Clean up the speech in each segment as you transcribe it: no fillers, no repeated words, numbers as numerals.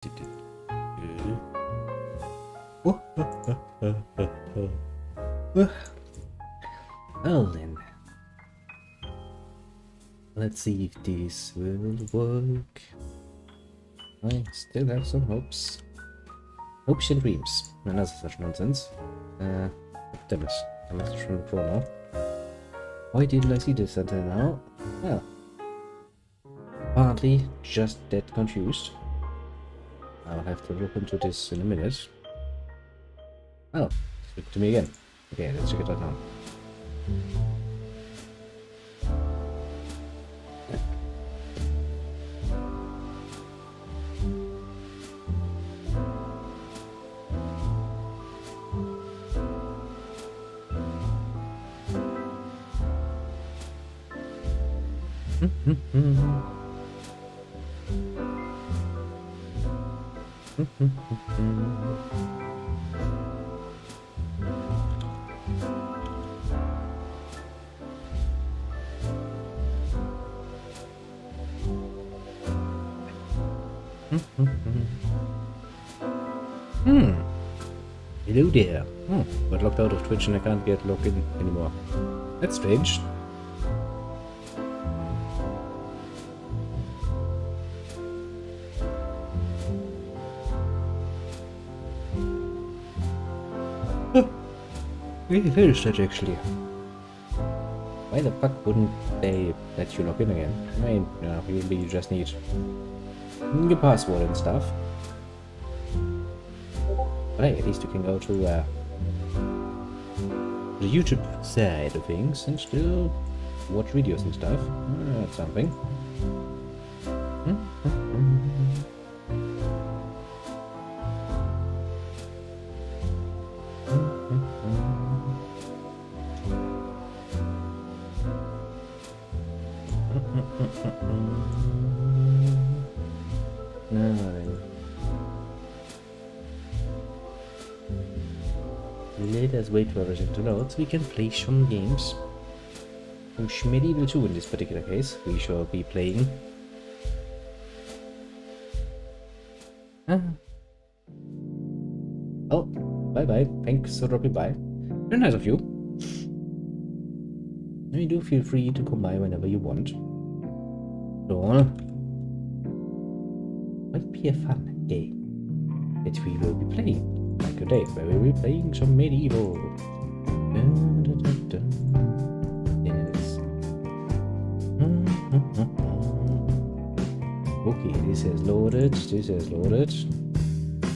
Well then, let's see if this will work. I still have some hopes. Hopes and dreams. And that's such nonsense. Damn it. I must have shown before now. Why didn't I see this until now? Well, partly just that confused. I'll have to look into this in a minute. Oh, speak to me again. Okay, let's check it out now. Hello there. Got locked out of Twitch and I can't get logged in anymore. That's strange. Very strange actually. Why the fuck wouldn't they let you log in again? I mean, you just need your password and stuff. But hey, at least you can go to the YouTube side of things and still watch videos and stuff. That's something. Let us wait for everything to load so we can play some games. Medieval 2 in this particular case, we shall be playing. Oh, bye bye. Thanks for dropping by. Very nice of you. You do feel free to come by whenever you want. So, might be a fun day that we will be playing. Like a day where we'll be playing some medieval. Yes. Okay, this has loaded. This has loaded.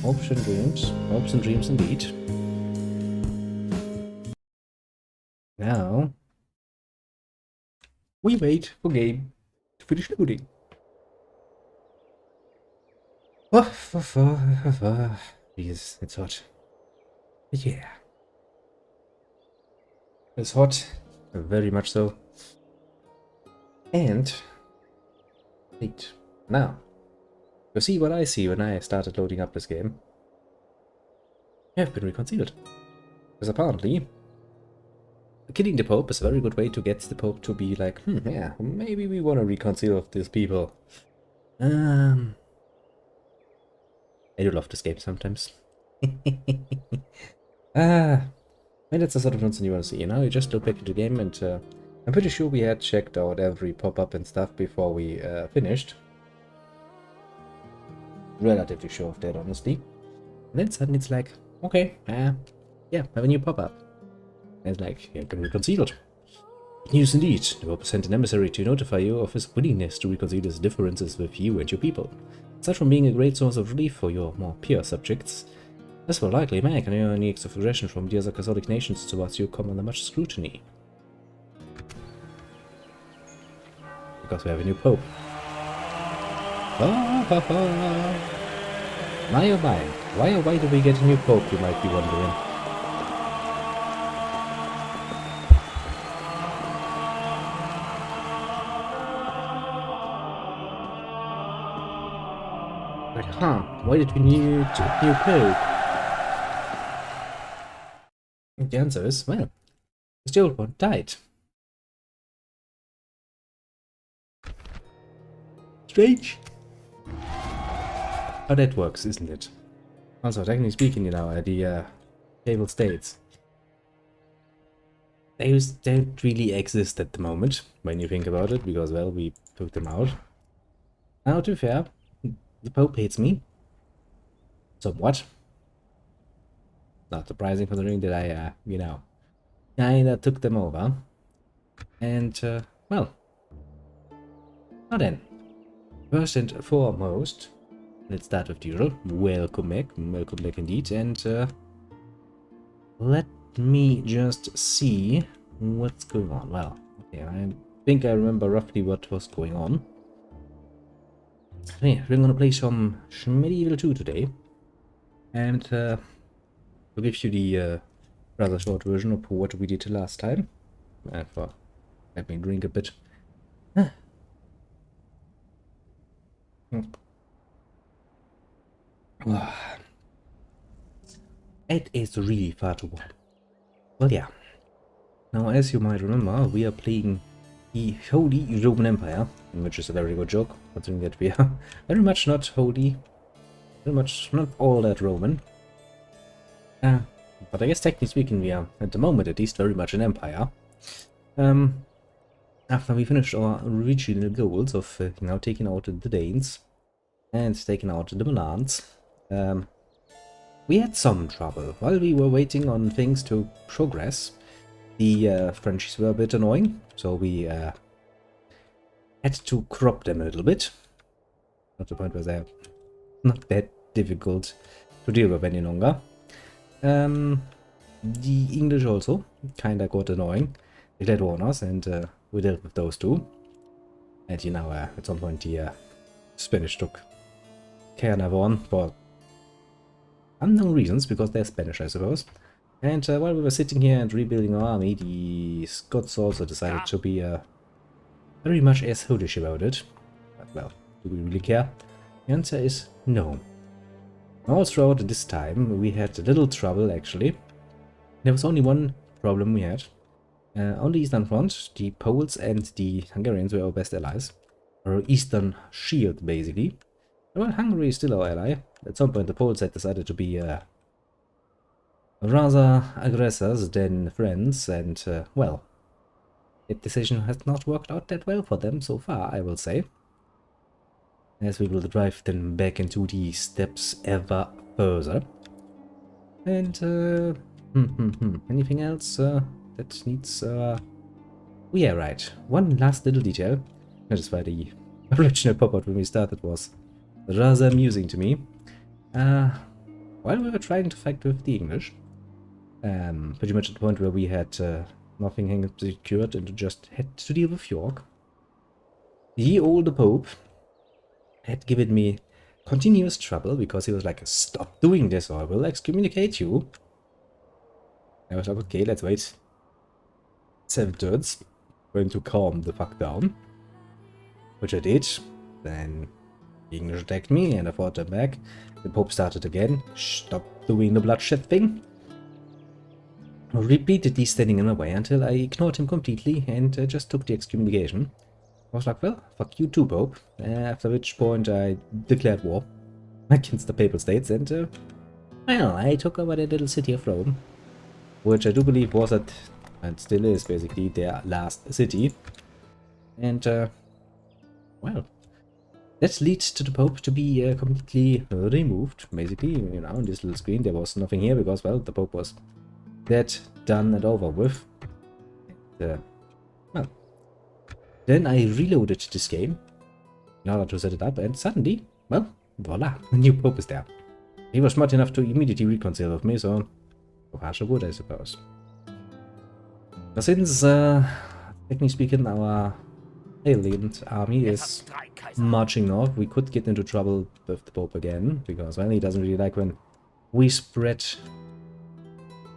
Hopes and dreams. Hopes and dreams indeed. Now we wait for game to finish loading. Jeez, it's hot. But yeah. It's hot. Very much so. And wait. Now. You see what I see when I started loading up this game. You have been reconciled. Because apparently killing the Pope is a very good way to get the Pope to be like, yeah, maybe we want to reconcile with these people. I do love this game sometimes. And that's the sort of nonsense you want to see, you know? You just look back at the game and I'm pretty sure we had checked out every pop-up and stuff before we finished. Relatively sure of that, honestly. And then suddenly it's like, okay, yeah, have a new pop-up. And it's like, you can reconcile. News indeed. The Pope sent an emissary to notify you of his willingness to reconcile his differences with you and your people. Aside from being a great source of relief for your more pure subjects, this will likely make any acts of aggression from the other Catholic nations towards you come under much scrutiny. Because we have a new Pope. My oh my, why do we get a new Pope, you might be wondering. Like, why did we need a new Pope? And the answer is, well, the old one died. Strange. how that works, isn't it? Also, technically speaking, you know, the Papal States, those don't really exist at the moment, when you think about it, because, well, we took them out. Now, to be fair, the Pope hates me. Somewhat. Not surprising considering that I, you know, kinda took them over. And, well, now then, first and foremost, let's start with the usual. Welcome back indeed, and, let me just see what's going on. Well, okay, I think I remember roughly what was going on. Yeah, we're gonna play some Medieval 2 today, and we'll give you the rather short version of what we did last time. Let me drink a bit. It is really far too warm. Well, yeah. Now, as you might remember, we are playing the Holy Roman Empire, which is a very good joke, considering that we are very much not holy, very much not all that Roman. But I guess technically speaking, we are, at the moment at least, very much an empire. After we finished our regional goals of, you know, taking out the Danes and taking out the Milans, we had some trouble. While we were waiting on things to progress, the Frenchies were a bit annoying, so we had to crop them a little bit. Not to the point where they're not that difficult to deal with any longer. The English also kinda got annoying. They let warn us, and we dealt with those two. And you know, at some point the Spanish took Caernarvon for unknown reasons, because they're Spanish, I suppose. And while we were sitting here and rebuilding our army, the Scots also decided to be very much as-holish about it. But, well, do we really care? The answer is no. All throughout this time, we had a little trouble, actually. There was only one problem we had. On the Eastern Front, the Poles and the Hungarians were our best allies. Our Eastern shield, basically. Well, Hungary is still our ally. At some point, the Poles had decided to be rather aggressors than friends, and, well, that decision has not worked out that well for them so far, I will say. As we will drive them back into the steppes ever further. And, anything else that needs... Oh yeah, right. One last little detail. That is why the original pop-out when we started was rather amusing to me. While we were trying to fight with the English, pretty much at the point where we had nothing secured and just had to deal with York, the old Pope had given me continuous trouble because he was like, "Stop doing this or I will excommunicate you." I was like, okay, let's wait 7 turns, going to calm the fuck down, which I did. Then the English attacked me and I fought them back. The Pope started again. "Stop doing the bloodshed thing." Repeatedly standing in my way until I ignored him completely and just took the excommunication. I was like, well, fuck you too, Pope. After which point I declared war against the Papal States, and well, I took over the little city of Rome, which I do believe was at, and still is basically, their last city. And well, that leads to the Pope to be completely removed. Basically, you know, on this little screen there was nothing here because, well, the Pope was dead, done and over with. And, well, then I reloaded this game in order to set it up, and suddenly, well, voila, the new Pope is there. He was smart enough to immediately reconcile with me, so far so good, I suppose. But since, technically speaking, our alien army is marching north, we could get into trouble with the Pope again, because, well, he doesn't really like when we spread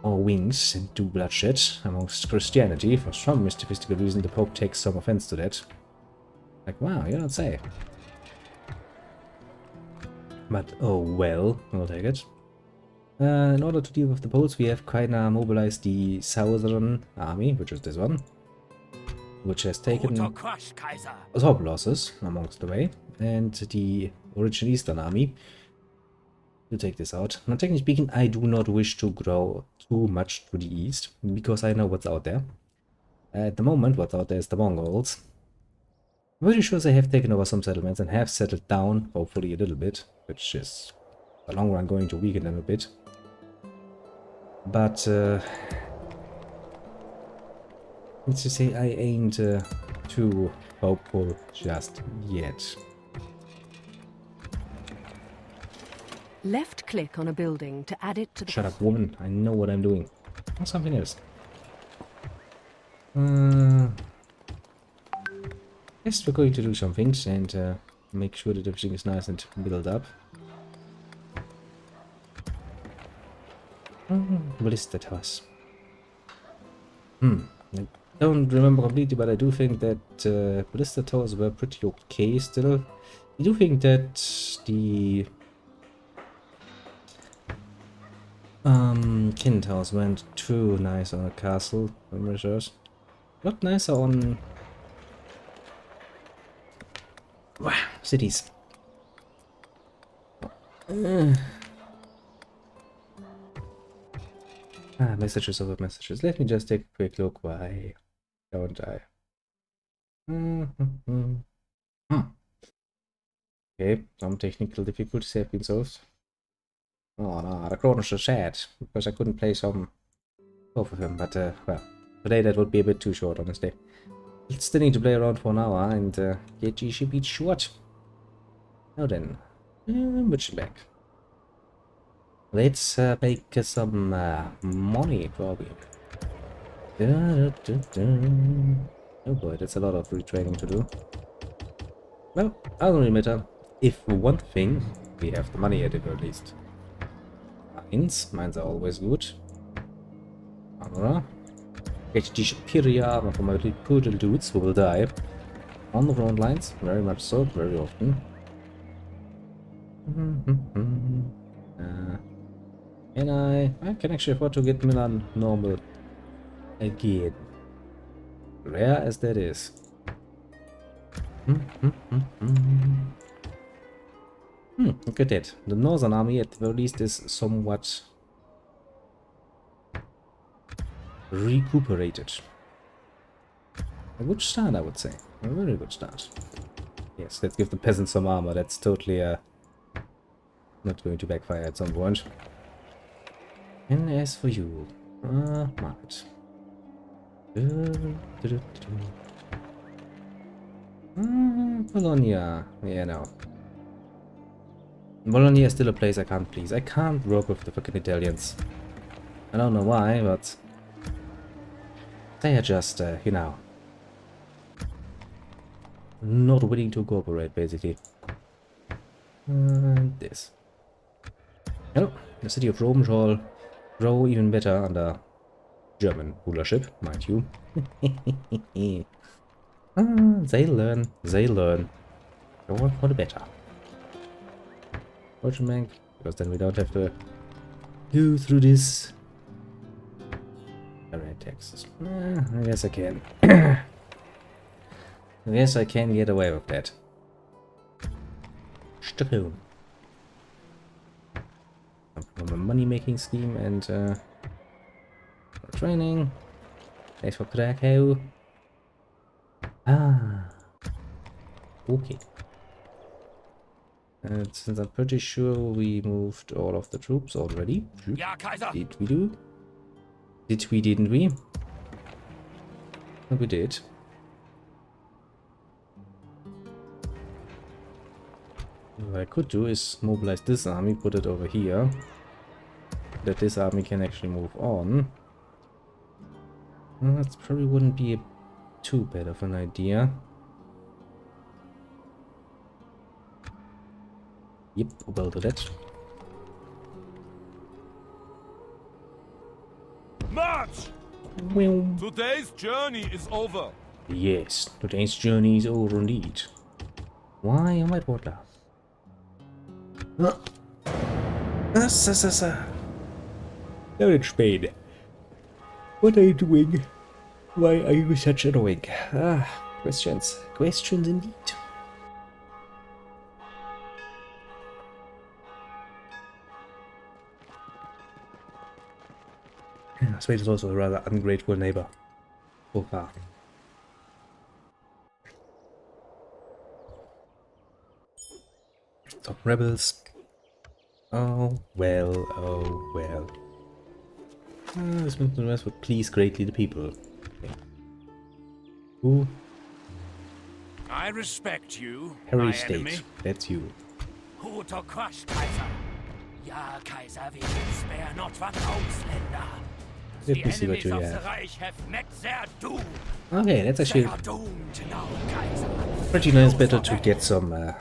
our wings and do bloodshed amongst Christianity. For some mystical reason, the Pope takes some offense to that. Like, wow, you don't say. But, oh well, we'll take it. In order to deal with the Poles, we have kinda mobilized the Southern Army, which is this one, which has taken top losses amongst the way, and the original Eastern Army, to take this out. Now, technically speaking, I do not wish to grow too much to the east, because I know what's out there. At the moment, what's out there is the Mongols. I'm pretty sure they have taken over some settlements and have settled down, hopefully a little bit, which is, in the long run, going to weaken them a bit. But, let's just say I ain't too hopeful just yet. Left click on a building to add it to the... Shut up, woman. I know what I'm doing. Or something else. Yes, we're going to do some things and make sure that everything is nice and built up. Ballista towers. I don't remember completely, but I do think that ballista towers were pretty okay still. I do think that the Kin towers went too nice on a castle measures. Not nicer on cities. Messages over messages. Let me just take a quick look. Why don't I? Okay, some technical difficulties have been solved. Oh no, the Cronus is sad because I couldn't play both of them, but well, today that would be a bit too short, honestly. We'll still need to play around for an hour, and GG should be short. Now then, which back. Let's make some money, probably. Oh boy, that's a lot of retraining to do. Well, I don't really matter. If for one thing, we have the money at the very least. Mines are always good. Armor. Get the superior armor for my little poodle dudes who will die on the front lines, very much so, very often. And I can actually afford to get Milan normal again. Rare as that is. Look at that. The Northern Army at the very least is somewhat recuperated. A good start, I would say. A very good start. Yes, let's give the peasants some armor. That's totally not going to backfire at some point. And as for you, market. Bologna. Yeah, no. Bologna is still a place I can't please. I can't work with the fucking Italians. I don't know why, but they are just, you know, not willing to cooperate, basically. This. Oh, the city of Rome shall grow even better under German rulership, mind you. They learn, they learn. Go for the better. Fortune Bank, because then we don't have to go through this. Alright, taxes. I guess I can. I guess I can get away with that. Strom. From a money-making scheme and for training. Thanks for Krakow. Okay. And since I'm pretty sure we moved all of the troops already. Ja, Kaiser. Did we do? Did we, didn't we? We did. What I could do is mobilize this army, put it over here. That this army can actually move on. Well, that probably wouldn't be too bad of an idea. Yep, we'll do that. March! Well, Today's journey is over. yes, today's journey is over indeed. Why am I water? Now Spain. What are you doing? Why are you such annoying? Questions. Questions indeed. Sweden is also a rather ungrateful neighbor. So far. Some rebels. Oh well, oh well. This West would please greatly the people. Okay. Who? I respect you, Harry my State. enemy. That's you. Who to crush, Kaiser? Ja, Kaiser, we will spare not one Ausländer. Let The me see what enemies you of the have. Reich have met their doom. Okay, that's They actually are doomed now, Kaiser. pretty nice. Go Better for to battle. get some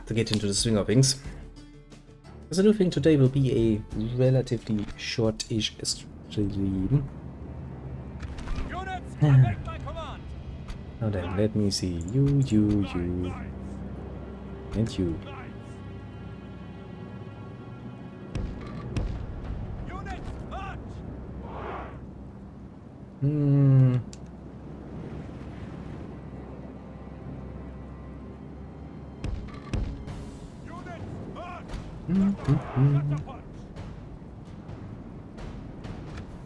to get into the swing of things. Because I do think today will be a relatively short-ish stream. Units, await my command. Now then, let me see. You, and you. Units, march. Hmm. Units, march. Mm-hmm.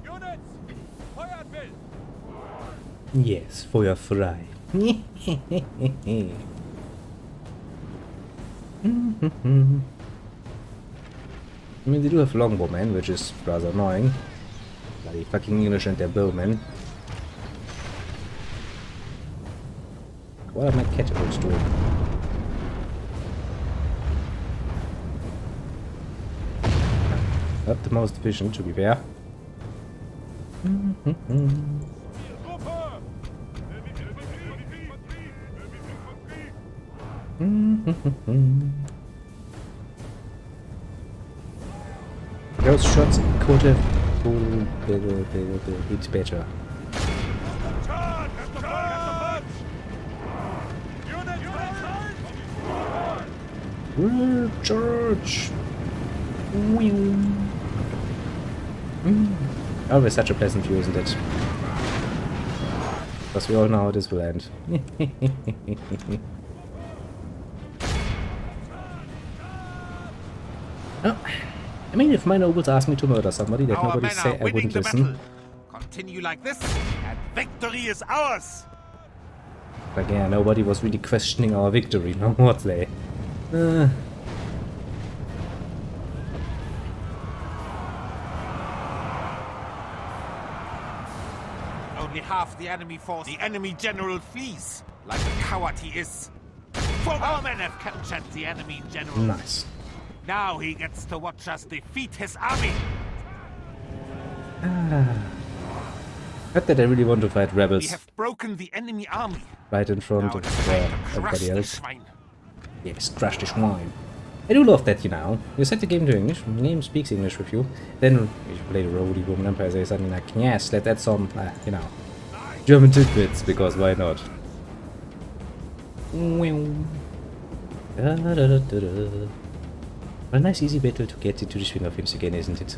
Units, feuert will. Yes, Feuer frei. I mean, they do have longbowmen, which is rather annoying. Bloody fucking English and their bowmen. What are my catapults doing? Not the most efficient, to be fair. Gruppe. Those shots could have been a bit better. Charge, charge. Units, march. Charge! Always such a pleasant view, isn't it? Because we all know how this will end. Oh, I mean, if my nobles asked me to murder somebody, that Our nobody men say are I winning wouldn't the listen. battle. Continue like this, and victory is ours. But yeah, nobody was really questioning our victory, no more they. Only half the enemy force. The enemy general flees, like the coward he is. Our men have captured the enemy general. Nice. Now he gets to watch us defeat his army. Not that I really want to fight We rebels have broken the enemy army. right in front Now of it's time to crush everybody the else. swine. Yes, crush the swine. I do love that, you know. You set the game to English, the game speaks English with you. Then you play the Roly Roman Empire, say something like, yes, let's add some, you know, German tidbits, because why not? A nice easy battle to get into the swing of things again, isn't it?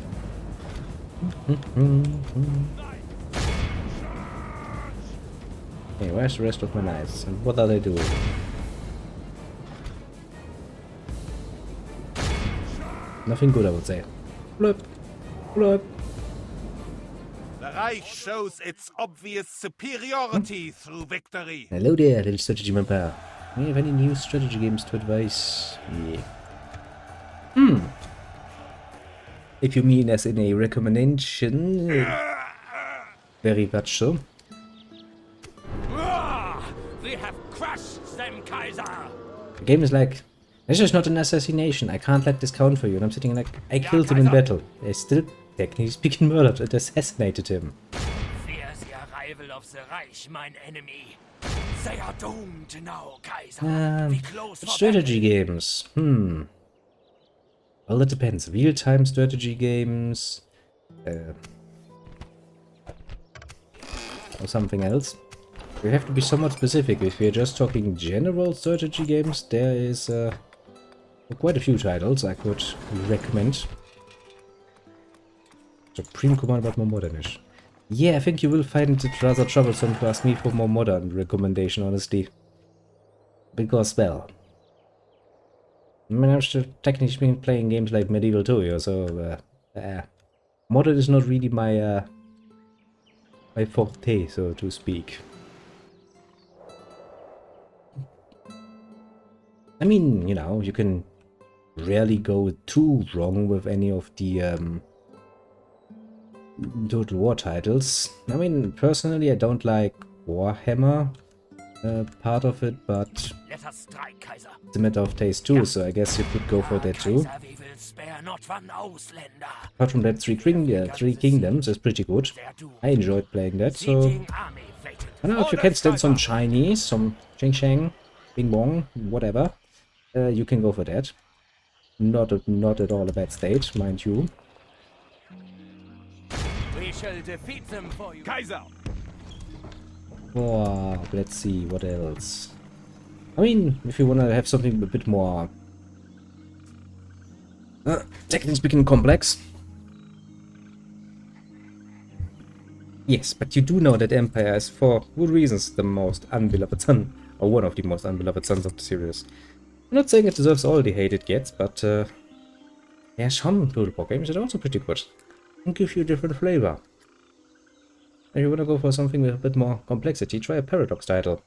Okay, where's the rest of my knights? And what are they doing? Nothing good, I would say. Blurp. Blurp. The Reich shows its obvious superiority through victory. Hello there, little strategy member. Do you have any new strategy games to advise? Yeah. If you mean as in a recommendation, very much so. We have crushed them, Kaiser. The game is like, this is not an assassination, I can't let this count for you. And I'm sitting like, I killed him in battle. I still, technically speaking, murdered and assassinated him. Fear the arrival of the Reich, mine enemy. They are doomed now, Kaiser. We close for Strategy games. Well, that depends. Real-time strategy games. Or something else. We have to be somewhat specific. If we're just talking general strategy games, there is quite a few titles I could recommend. Supreme Command, but more modernish. Yeah, I think you will find it rather troublesome to ask me for more modern recommendation, honestly. Because, well, I mean, I'm still technically speaking playing games like Medieval 2, so modded is not really my my forte, so to speak. I mean, you know, you can rarely go too wrong with any of the Total War titles. I mean, personally, I don't like Warhammer part of it, but Let us strike, Kaiser. it's a matter of taste too, so I guess you could go for that too. Kaiser, we will spare not one Ausländer. Apart from that, Three Kingdoms is pretty good. I enjoyed playing that, so Sieging army waited. I don't know if you can stand some Chinese, some Ching Chang, Bing Bong, whatever. You can go for that. Not at all a bad state, mind you. We shall defeat them for you. Kaiser! Oh, let's see, what else? I mean, if you want to have something a bit more technically speaking complex. Yes, but you do know that Empire is, for good reasons, the most unbeloved son, or one of the most unbeloved sons of the series. I'm not saying it deserves all the hate it gets, but yeah, some Total War games are also pretty good and give you a different flavor. If you want to go for something with a bit more complexity, try a Paradox title.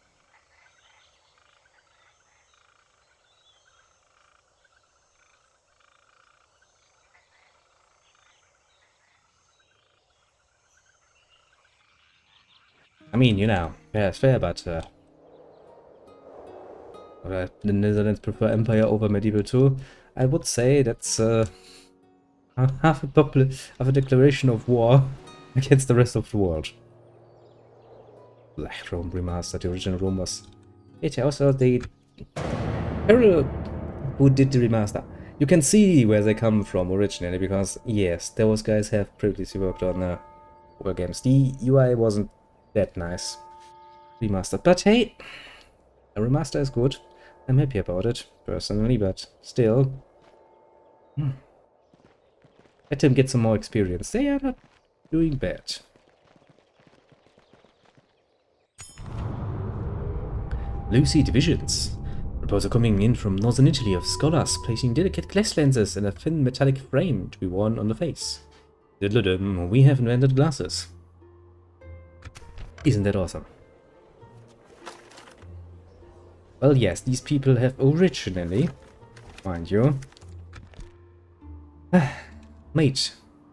I mean, you know, fair is fair, but the Netherlands prefer Empire over Medieval 2. I would say that's half a declaration of war against the rest of the world. Black Rome Remastered, the original Rome was... It also the... who did the remaster. You can see where they come from originally, because yes, those guys have previously worked on war games. The UI wasn't that nice. Remastered, but hey, a remaster is good. I'm happy about it, personally, but still. Let him get some more experience. They are not doing bad. Lucy Divisions. Proposal coming in from northern Italy of scholars placing delicate glass lenses in a thin metallic frame to be worn on the face. Diddle-dum, we have invented glasses. Isn't that awesome? Well, yes, these people have originally, mind you, made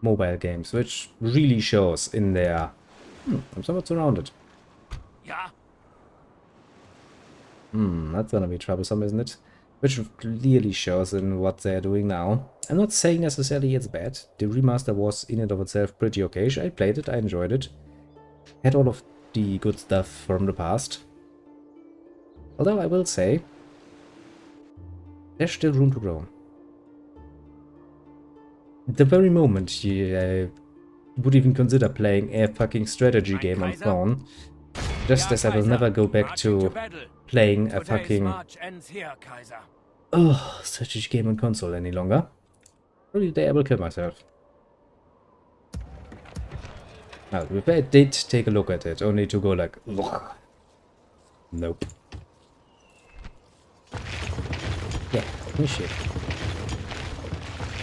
mobile games, which really shows in their... I'm somewhat surrounded. Yeah. That's gonna be troublesome, isn't it? Which clearly shows in what they're doing now. I'm not saying necessarily it's bad. The remaster was in and of itself pretty okay. I played it, I enjoyed it. Had all of the good stuff from the past. Although I will say, there's still room to grow. At the very moment you would even consider playing a fucking strategy game on phone, just as I will never go back to playing a fucking strategy game on console any longer. Probably the day I will kill myself. Now, I did take a look at it, only to go like, ugh. Nope. Yeah, no shit.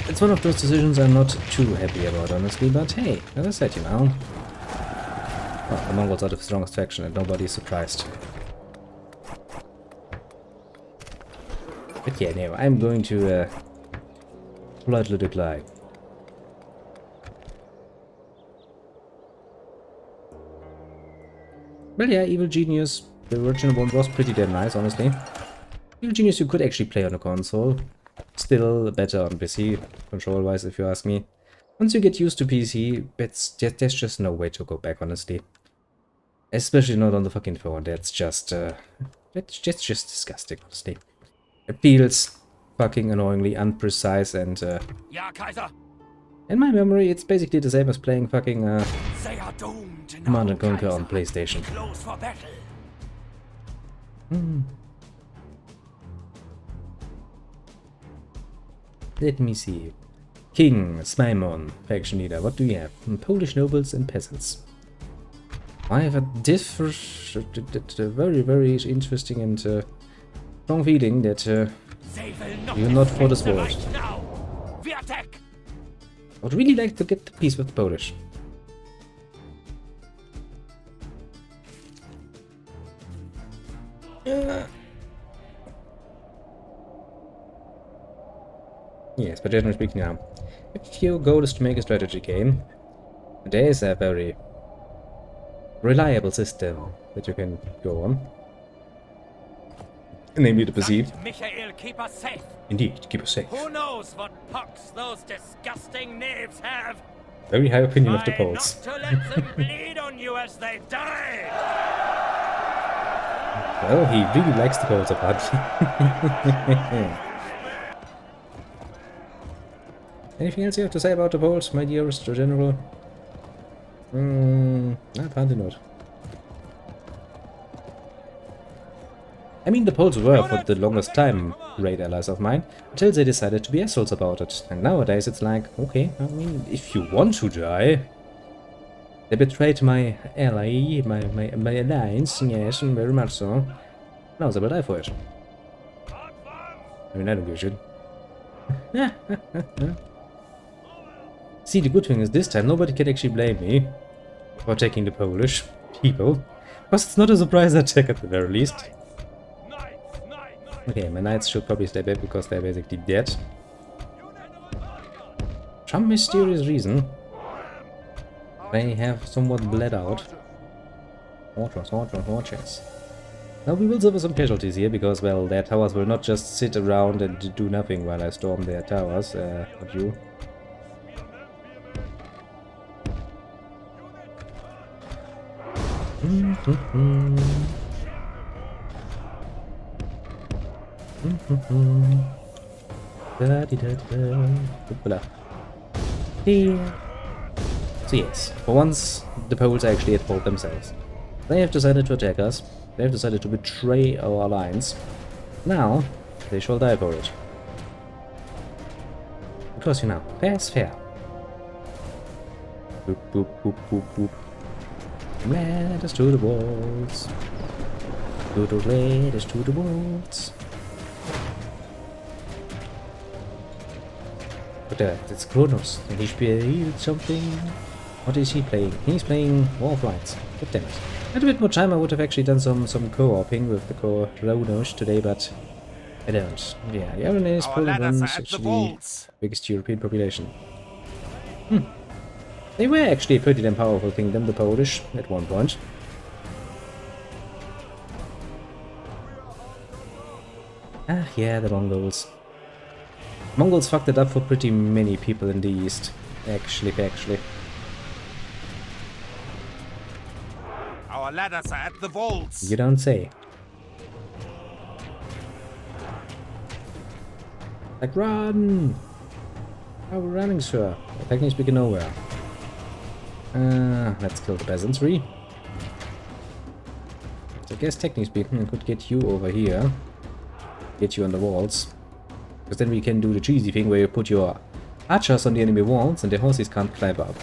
It's one of those decisions I'm not too happy about, honestly, but hey, as I said, you know. Well, the Mongols are the strongest faction and nobody is surprised. But yeah, anyway, I'm going to politely decline. Well, yeah, Evil Genius, the original one was pretty damn nice, honestly. Evil Genius you could actually play on a console. Still better on PC, control-wise, if you ask me. Once you get used to PC, there's just no way to go back, honestly. Especially not on the fucking phone. That's just disgusting, honestly. It feels fucking annoyingly unprecise and Ja, Kaiser. in my memory, it's basically the same as playing fucking They are doomed now, Command & Conquer Kaiser. on PlayStation. Close for battle. Let me see. King Smaimon, faction leader. What do you have? Polish nobles and peasants. I have a very, very interesting and strong feeling that They will not, You're not for this escape the world. Reich now. We attack. I would really like to get the peace with the Polish. Yes, but generally speaking now, if your goal is to make a strategy game, there is a very reliable system that you can go on. Namely the perceived. Sankt Michael, keep us safe. Indeed, keep us safe. Who knows what pox those disgusting knaves have? Very high opinion of the Try Poles. not to let them bleed on you as they die. Well, he really likes the Poles apparently. Anything else you have to say about the Poles, my dearest General? Apparently not. I mean, the Poles were for the longest time great allies of mine, until they decided to be assholes about it. And nowadays it's like, okay, I mean, if you want to die... They betrayed my ally, my alliance, yes, very much so. Now they will die for it. I mean, I don't give a shit. See, the good thing is this time nobody can actually blame me for attacking the Polish people. Because it's not a surprise attack at the very least. Okay, my knights should probably stay back because they're basically dead. Some mysterious reason, they have somewhat bled out. Fortress. Now we will suffer some casualties here because, well, their towers will not just sit around and do nothing while I storm their towers. Not you. So yes, for once the Poles are actually at fault themselves. They have decided to attack us. They have decided to betray our alliance. Now they shall die for it. Because, you know, fair is fair. Boop boop boop boop boop. Let us to the walls. Let us to the walls. But it's Kronos, and he spielt something. What is he playing? He's playing War of Lights. God damn it. Had a bit more time, I would have actually done some co-oping with the Kronos today, but I don't. Yeah, the irony is Poland is actually the biggest European population. They were actually a pretty damn powerful kingdom, the Polish, at one point. Ah, yeah, the Mongols. Mongols fucked it up for pretty many people in the East. Actually. Our ladders are at the vaults. You don't say. Like, run! How are we running, sir? Technically speaking, nowhere. Let's kill the peasantry. So I guess technically speaking, I could get you over here. Get you on the walls. Because then we can do the cheesy thing where you put your archers on the enemy walls and the horses can't climb up.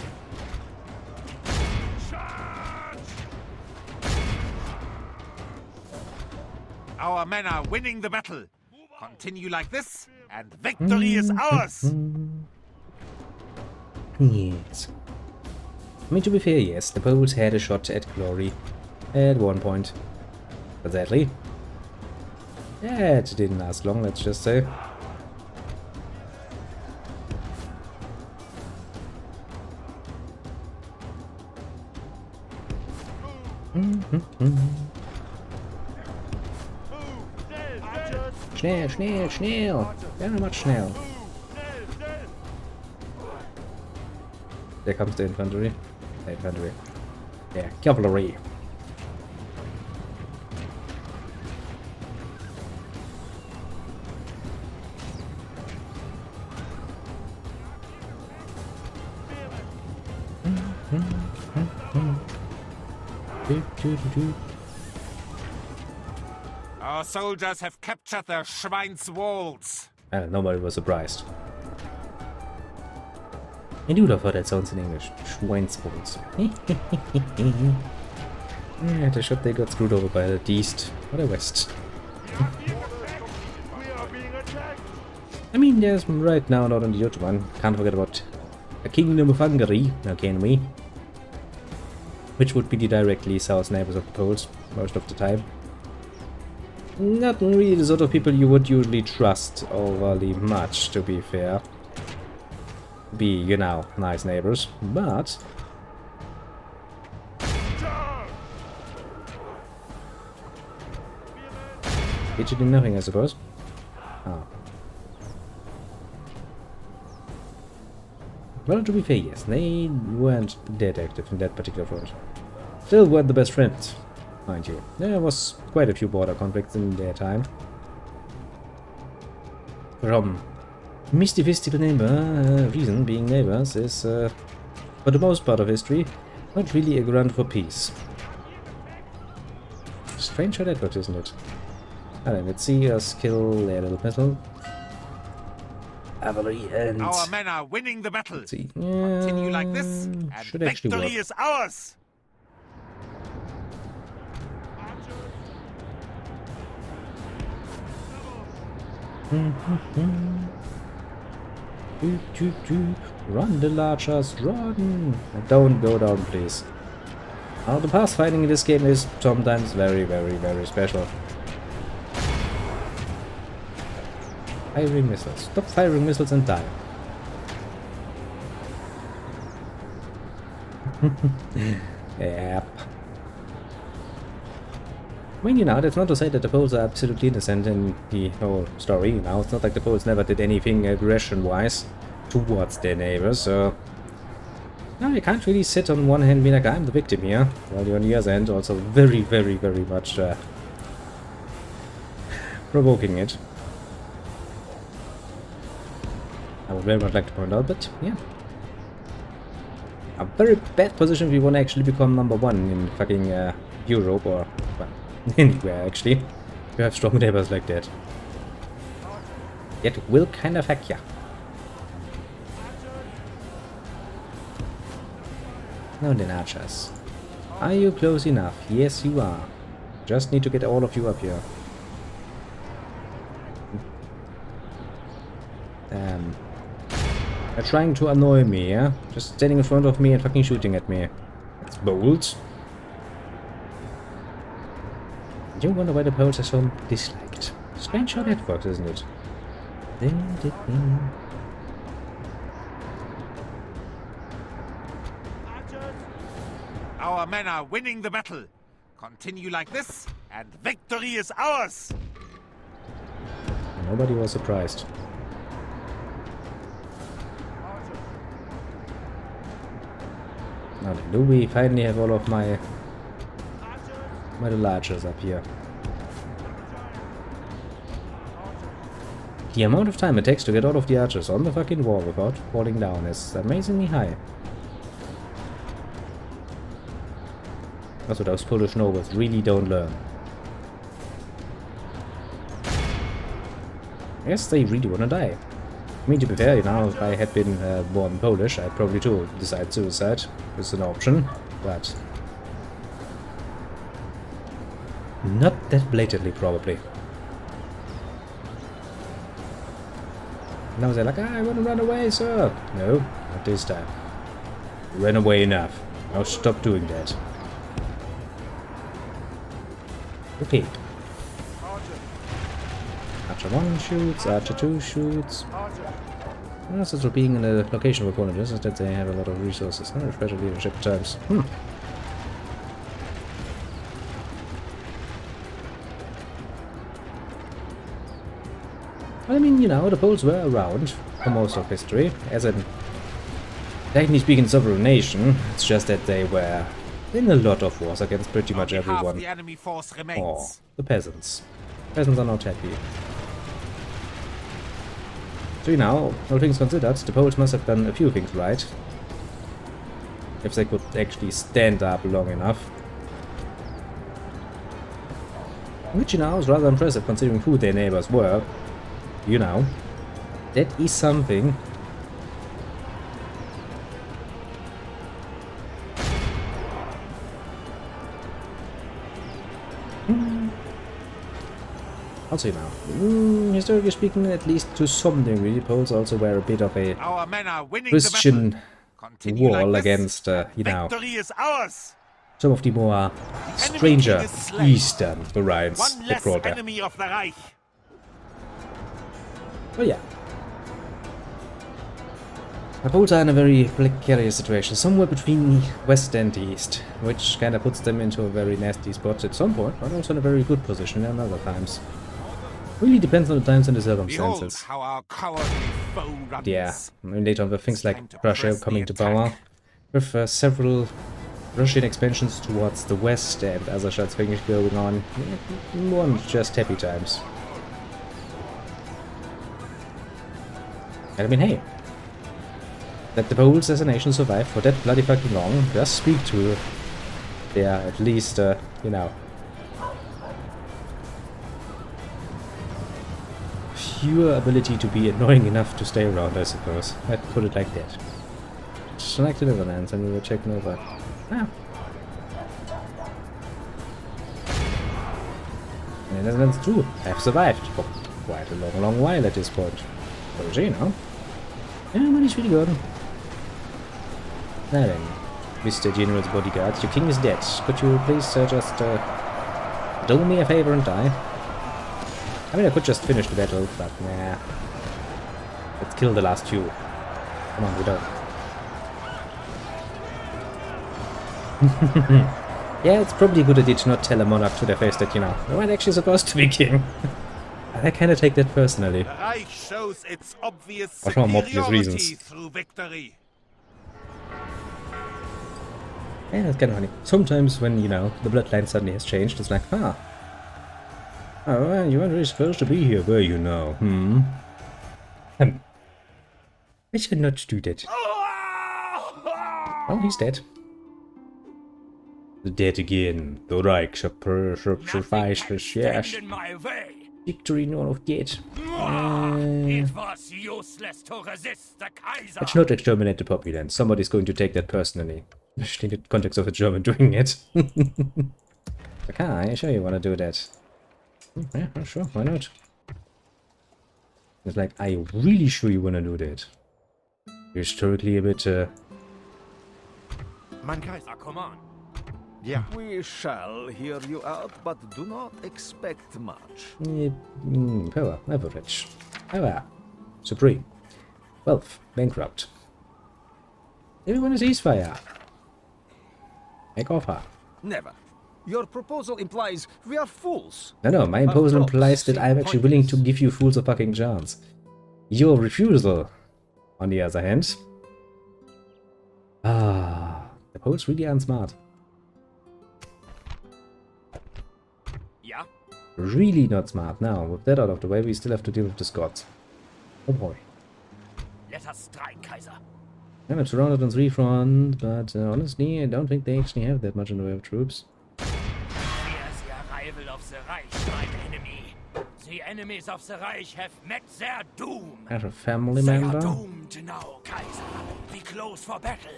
Our men are winning the battle. Continue like this, and victory is ours. Yes. I mean, to be fair, yes, the Poles had a shot at glory at one point. But sadly, that didn't last long, let's just say. Schnell! Very much schnell. There comes the infantry. Yeah, cavalry. Our soldiers have captured the Schwein's walls. Nobody was surprised. I do love how that sounds in English. Schweinswolves. Yeah, the shot they got screwed over by the East or the West. We are being attacked. I mean, there's right now not on the other one. Can't forget about the Kingdom of Hungary, now can we? Which would be the directly south neighbors of the Poles, most of the time. Not really the sort of people you would usually trust overly much, to be fair. Be, you know, nice neighbors, but... Did you do nothing, I suppose? Oh. Well, to be fair, yes, they weren't that active in that particular front. Still weren't the best friends, mind you. There was quite a few border conflicts in their time. From mystical neighbor, reason being neighbors is, for the most part of history, not really a ground for peace. Strange how that works, isn't it? Alright, let's see us kill their little missile. Cavalry and... Our men are winning the battle. Let's see. Continue like this, and should actually victory work. is ours. Run, the archers, run! Don't go down, please. Now, the pathfinding in this game is sometimes very, very special. Firing missiles. Stop firing missiles and die. Yep. I mean, you know, that's not to say that the Poles are absolutely innocent in the whole story. You know, it's not like the Poles never did anything aggression-wise towards their neighbors, so... No, you can't really sit on one hand and be like, I'm the victim here, while you're on the other hand also very much provoking it. I would very much like to point out, but yeah. A very bad position if you want to actually become #1 in fucking Europe or well, anywhere actually. You have strong neighbors like that. Yet it will kind of hack ya. Now then, archers. Are you close enough? Yes, you are. Just need to get all of you up here. They're trying to annoy me, yeah? Just standing in front of me and fucking shooting at me. It's bold. You wonder why the Poles are so disliked. Strange how that works, isn't it? Our men are winning the battle. Continue like this, and victory is ours. Nobody was surprised. Now then, do we finally have all of my little archers up here? The amount of time it takes to get all of the archers on the fucking wall without falling down is amazingly high. Also, those Polish nobles really don't learn. Yes, they really wanna die. I mean, to be fair, you know, if I had been born Polish, I'd probably too decide suicide. It's an option, but not that blatantly, probably. Now they're like, I want to run away, sir. No, not this time. You ran away enough. Now stop doing that. Okay. Archer 1 shoots, Archer 2 shoots. Also, being in a location of opponent is that they have a lot of resources, especially leadership terms. Well, I mean, you know, the Poles were around for most of history, as a technically speaking sovereign nation. It's just that they were in a lot of wars against pretty much everyone. The enemy force Or remains. the peasants. Peasants are not happy. So, you know, all things considered, the Poles must have done a few things right. If they could actually stand up long enough. Which, you know, is rather impressive considering who their neighbors were. You know, that is something. Also, you know, historically speaking, at least to some degree, the Poles also were a bit of a Our men are winning Christian the battle. Continue wall like this. against, you know, Victory is ours. some of the more stranger eastern variants One they less brought there. enemy of the Reich. But yeah. The Poles are in a very precarious situation, somewhere between west and east, which kind of puts them into a very nasty spot at some point, but also in a very good position at other times. Really depends on the times and the Behold circumstances. how our cowardly foe runs. Yeah, and later on with things Time like to Russia press the coming to attack. power, with several Russian expansions towards the west and other shots things going on, weren't just happy times. And I mean, hey, that the Poles as a nation survived for that bloody fucking long does speak to their, at least, you know, pure ability to be annoying enough to stay around, I suppose. I'd put it like that. Select the Netherlands and we were checking over. Ah. And the Netherlands too have survived for quite a long while at this point. So, you know. Yeah, money's really good. Now then, Mr. General's bodyguard, your king is dead. Could you please just do me a favor and die? I mean, I could just finish the battle, but nah. Let's kill the last few. Come on, we don't. Yeah, it's probably a good idea to not tell a monarch to their face that, you know, they weren't actually supposed to be king. I kind of take that personally. The Reich shows its obvious For some obvious superiority reasons. through victory. Yeah, it's kind of funny. Sometimes when, you know, the bloodline suddenly has changed, it's like, ah. Oh, well, you weren't really supposed to be here, were you now? I should not do that. Oh, he's dead. Dead again. The Reich survives, yes. In my way. Victory nor of dead. It was useless to resist the Kaiser. Let's not exterminate the populace. Somebody's going to take that personally. In the context of a German doing it. Okay, are you sure you want to do that? Yeah, sure, why not? It's like, are you really sure you want to do that? Historically a bit, Mein Kaiser. Come on. Yeah. We shall hear you out, but do not expect much. power, average. Power. Supreme. Wealth. Bankrupt. Everyone is ceasefire. Make offer. Never. Your proposal implies we are fools. No, my proposal implies that I'm actually willing to give you fools a fucking chance. Your refusal, on the other hand... the Poles really aren't smart. Yeah. Really not smart. Now, with that out of the way, we still have to deal with the Scots. Oh boy. Let us strike, Kaiser. I'm surrounded on 3 fronts, but honestly, I don't think they actually have that much in the way of troops. Fear the arrival of the Reich, my enemy. The enemies of the Reich have met their doom. I have a family They are member. doomed now, Kaiser. Be close for battle.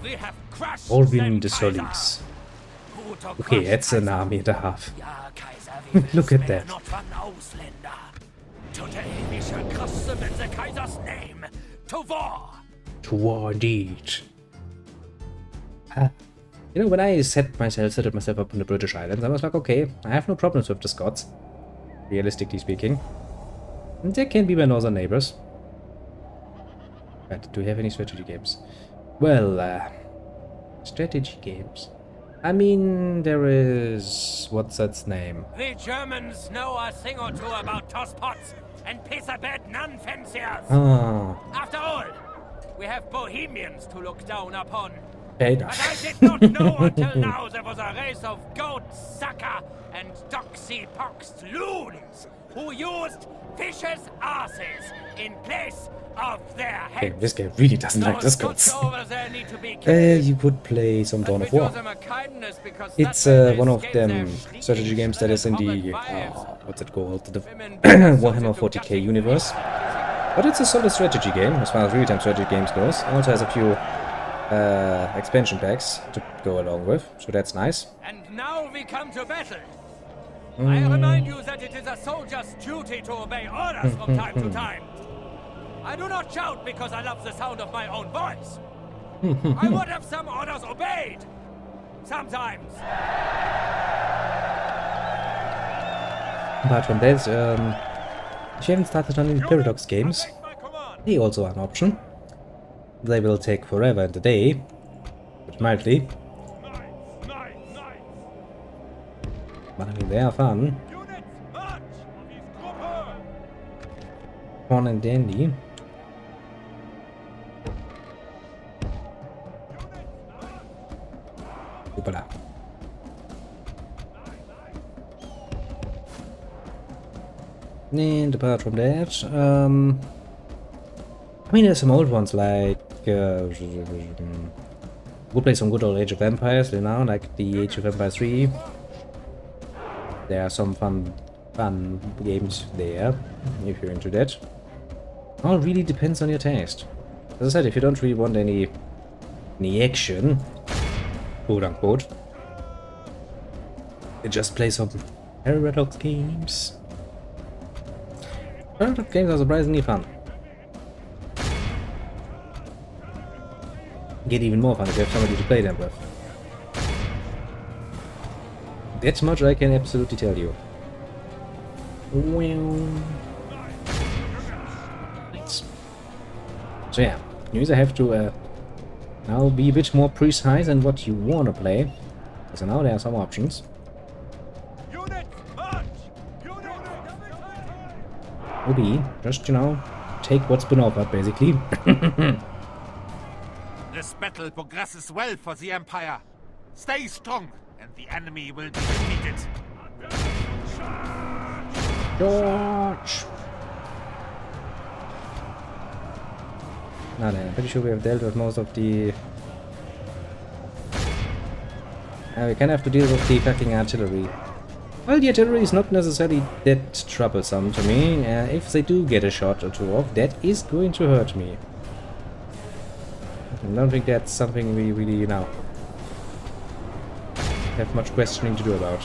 We have crushed All them, being the Kaiser. Solís. Who to Okay, crush, that's an Kaiser? army and a half. Ja, Kaiser, we will Look at spare that. not one Ausländer. Today we shall cross them in the Kaiser's name. To war. To war indeed. You know, when I set myself up on the British Islands, I was like, okay, I have no problems with the Scots, realistically speaking. And they can be my northern neighbors. But do we have any strategy games? Well, strategy games. I mean, there is... what's that name? The Germans know a thing or two about tosspots and piss-a-bed non-fanciers. Ah, After all, we have Bohemians to look down upon. fair But enough. I did not know until now there was a race of goat-sucker and doxy-poxed loons who used fishes' asses in place of their Okay, heads. this game really doesn't like the Those Scots. goats over there need to be killed. You could play some Dawn of We do War. them a kindness because It's that way one they of escape them their shrieking strategy games that is in the common fires. what's it called, the Women Warhammer 40k universe. But it's a solid strategy game as far as real-time strategy games goes. It also has a few expansion packs to go along with, so that's nice. And now we come to battle. I remind you that it is a soldier's duty to obey orders from time to time. I do not shout because I love the sound of my own voice. I would have some orders obeyed. Sometimes. Apart from that, if you haven't started on any Paradox games, My command. they also are an option. They will take forever and a day, but mildly. Nice. But I mean, they are fun. Units, march! These Gruppe! Fun and dandy. Hoppala. And apart from that, I mean, there's some old ones like we'll play some good old Age of Empires, you know, like the Age of Empires 3. There are some fun games there, if you're into that. All really depends on your taste. As I said, if you don't really want any action, quote unquote, you just play some Paradox games. Paradox games are surprisingly fun. Get even more fun if you have somebody to play them with. That much I can absolutely tell you. Well, nice. So yeah, you either have to now be a bit more precise in what you want to play. So now there are some options. Units, march! Units! Or B, just, you know, take what's been offered, basically. This battle progresses well for the Empire. Stay strong, and the enemy will be defeated. George! Now then, I'm pretty sure we have dealt with most of the... we kind of have to deal with the fucking artillery. Well, the artillery is not necessarily that troublesome to me. If they do get a shot or two off, that is going to hurt me. I don't think that's something we really, you know, have much questioning to do about.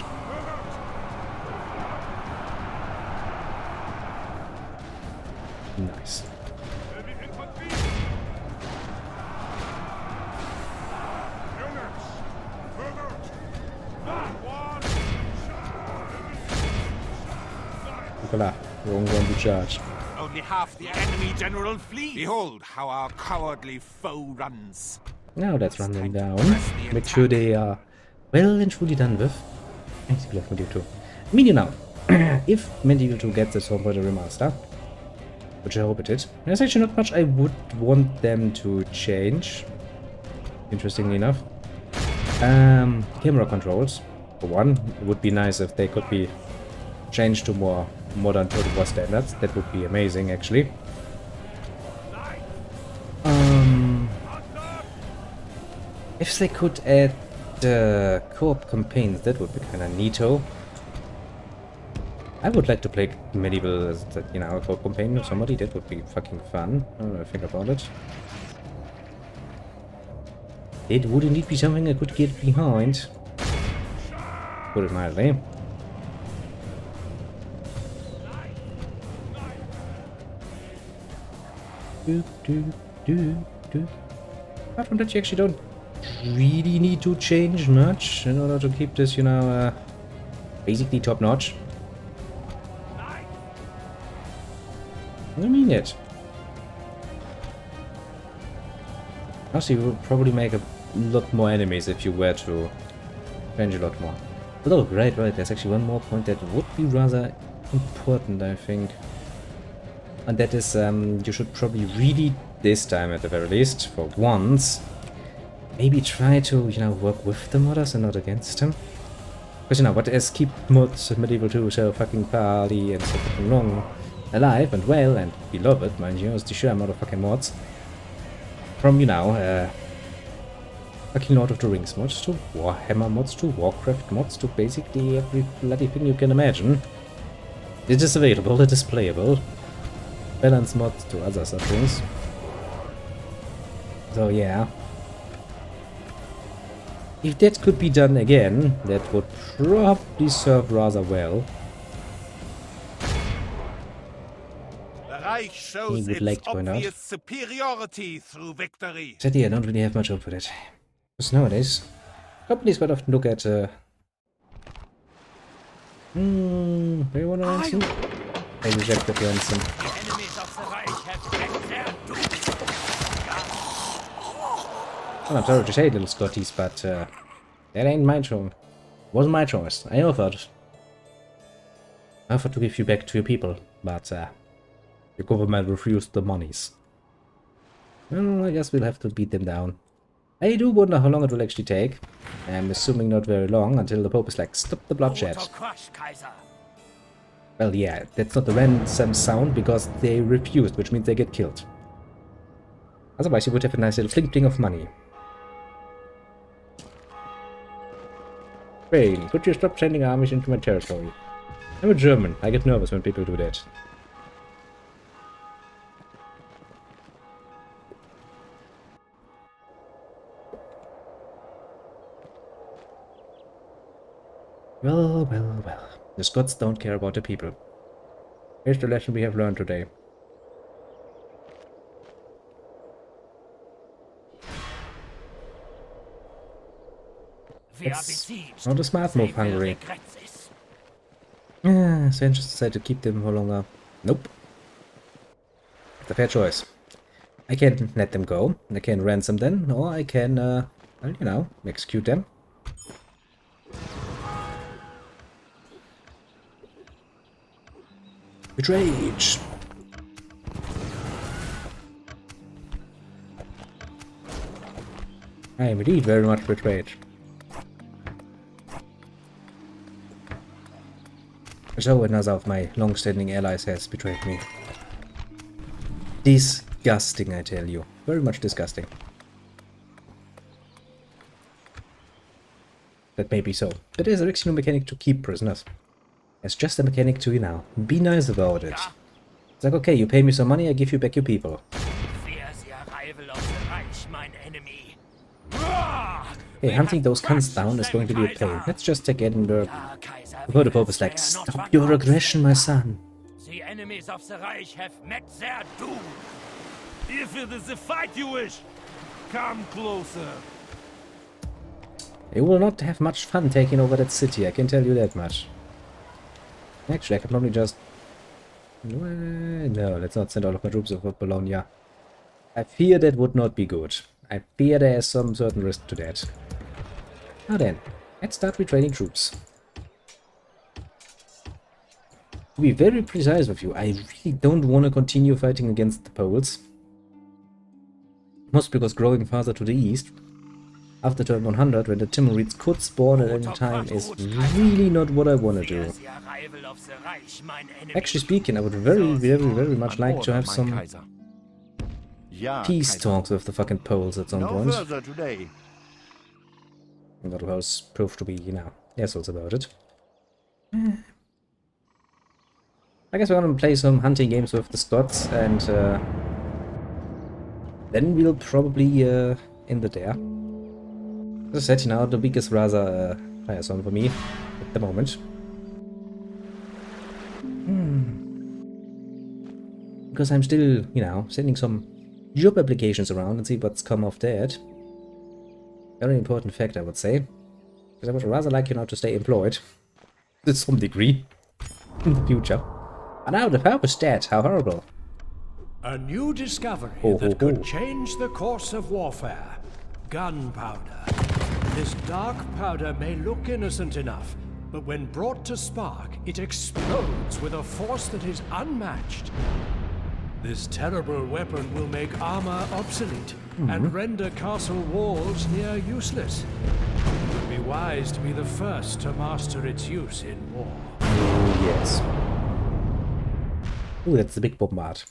Nice. Heavy infantry! Units! Forward! Not one! Voila, wrong one to charge. Only half the enemy general flees. Behold how our cowardly foe runs. Now let's run them down. Make sure they are well and truly done with. Thanks, we left Medieval 2. I mean, you know, if Medieval 2 gets its Homebrew remaster, which I hope it did, there's actually not much I would want them to change. Interestingly enough. Camera controls, for one. It would be nice if they could be changed to more modern Total War standards. That would be amazing, actually. If they could add co-op campaigns, that would be kind of neato. I would like to play Medieval as, you know, a co-op campaign with somebody. That would be fucking fun. I don't know, think about it. It would indeed be something I could get behind. Put it mildly. Apart from that, you actually don't really need to change much in order to keep this, you know, basically top notch. I mean it. Also, you would probably make a lot more enemies if you were to change a lot more. Oh, right, there's actually one more point that would be rather important, I think. And that is, you should probably really, this time at the very least, for once, maybe try to, you know, work with the modders and not against them. Because, you know, what has keep mods of Medieval 2 so fucking party and so fucking long alive and well and beloved, mind you, is the sheer amount of fucking mods. From, you know, fucking Lord of the Rings mods to Warhammer mods to Warcraft mods to basically every bloody thing you can imagine. It is available, it is playable. Balance mods to other such things. So yeah. If that could be done again, that would probably serve rather well. The Reich shows would its like to point out. obvious superiority through victory. Sadly, I don't really have much hope for that. Because nowadays, companies quite often look at... do you want to ransom? I reject the ransom. The enemies of the Reich have met their doom. Well, I'm sorry to say, little Scotties, but that ain't my choice. Wasn't my choice. I offered. I offered to give you back to your people, but your government refused the monies. Well, I guess we'll have to beat them down. I do wonder how long it will actually take. I'm assuming not very long, until the Pope is like, stop the bloodshed. Crush, Kaiser. Well, yeah, that's not the ransom sound, because they refused, which means they get killed. Otherwise, you would have a nice little fling of money. Spain, could you stop sending armies into my territory? I'm a German. I get nervous when people do that. Well, well, well. The Scots don't care about the people. Here's the lesson we have learned today. It's not a smart move, Hungary. Yeah, so just decided to keep them for longer. Nope. It's a fair choice. I can let them go. I can ransom them, or I can, well, you know, execute them. Betrayed. I am indeed very much betrayed. So another of my long-standing allies has betrayed me. Disgusting, I tell you. Very much disgusting. That may be so. But there's a Rixian mechanic to keep prisoners. It's just a mechanic to, you know, be nice about it. It's like, okay, you pay me some money, I give you back your people. Fear the arrival of the Reich, mine enemy. Hey, hunting those cunts down is going to be a pain. Let's just take Edinburgh. Before the Pope is like, stop your aggression, my son. The enemies of the Reich have met their doom. If it is the fight you wish, come closer. You will not have much fun taking over that city, I can tell you that much. Actually, I could probably just... No, let's not send all of my troops over Bologna. I fear that would not be good. I fear there is some certain risk to that. Now then, let's start retraining troops. To be very precise with you, I really don't want to continue fighting against the Poles. Mostly because growing farther to the east, after turn 100, when the Timurids could spawn at any time, is really not what I want to do. Actually speaking, I would very much like to have some peace talks with the fucking Poles at some point. But the Poles proved to be, you know, assholes about it. I guess we're gonna play some hunting games with the Scots, and then we'll probably end it there. As I said, you know, the week is rather tiresome for me at the moment. Because I'm still, you know, sending some job applications around and see what's come of that. Very important fact, I would say. Because I would rather like, you know, to stay employed to some degree in the future. And now the Pope is dead, how horrible. A new discovery that could change the course of warfare. Gunpowder. This dark powder may look innocent enough, but when brought to spark, it explodes with a force that is unmatched. This terrible weapon will make armor obsolete and render castle walls near useless. It would be wise to be the first to master its use in war. Oh, yes. Ooh, that's the big bombard.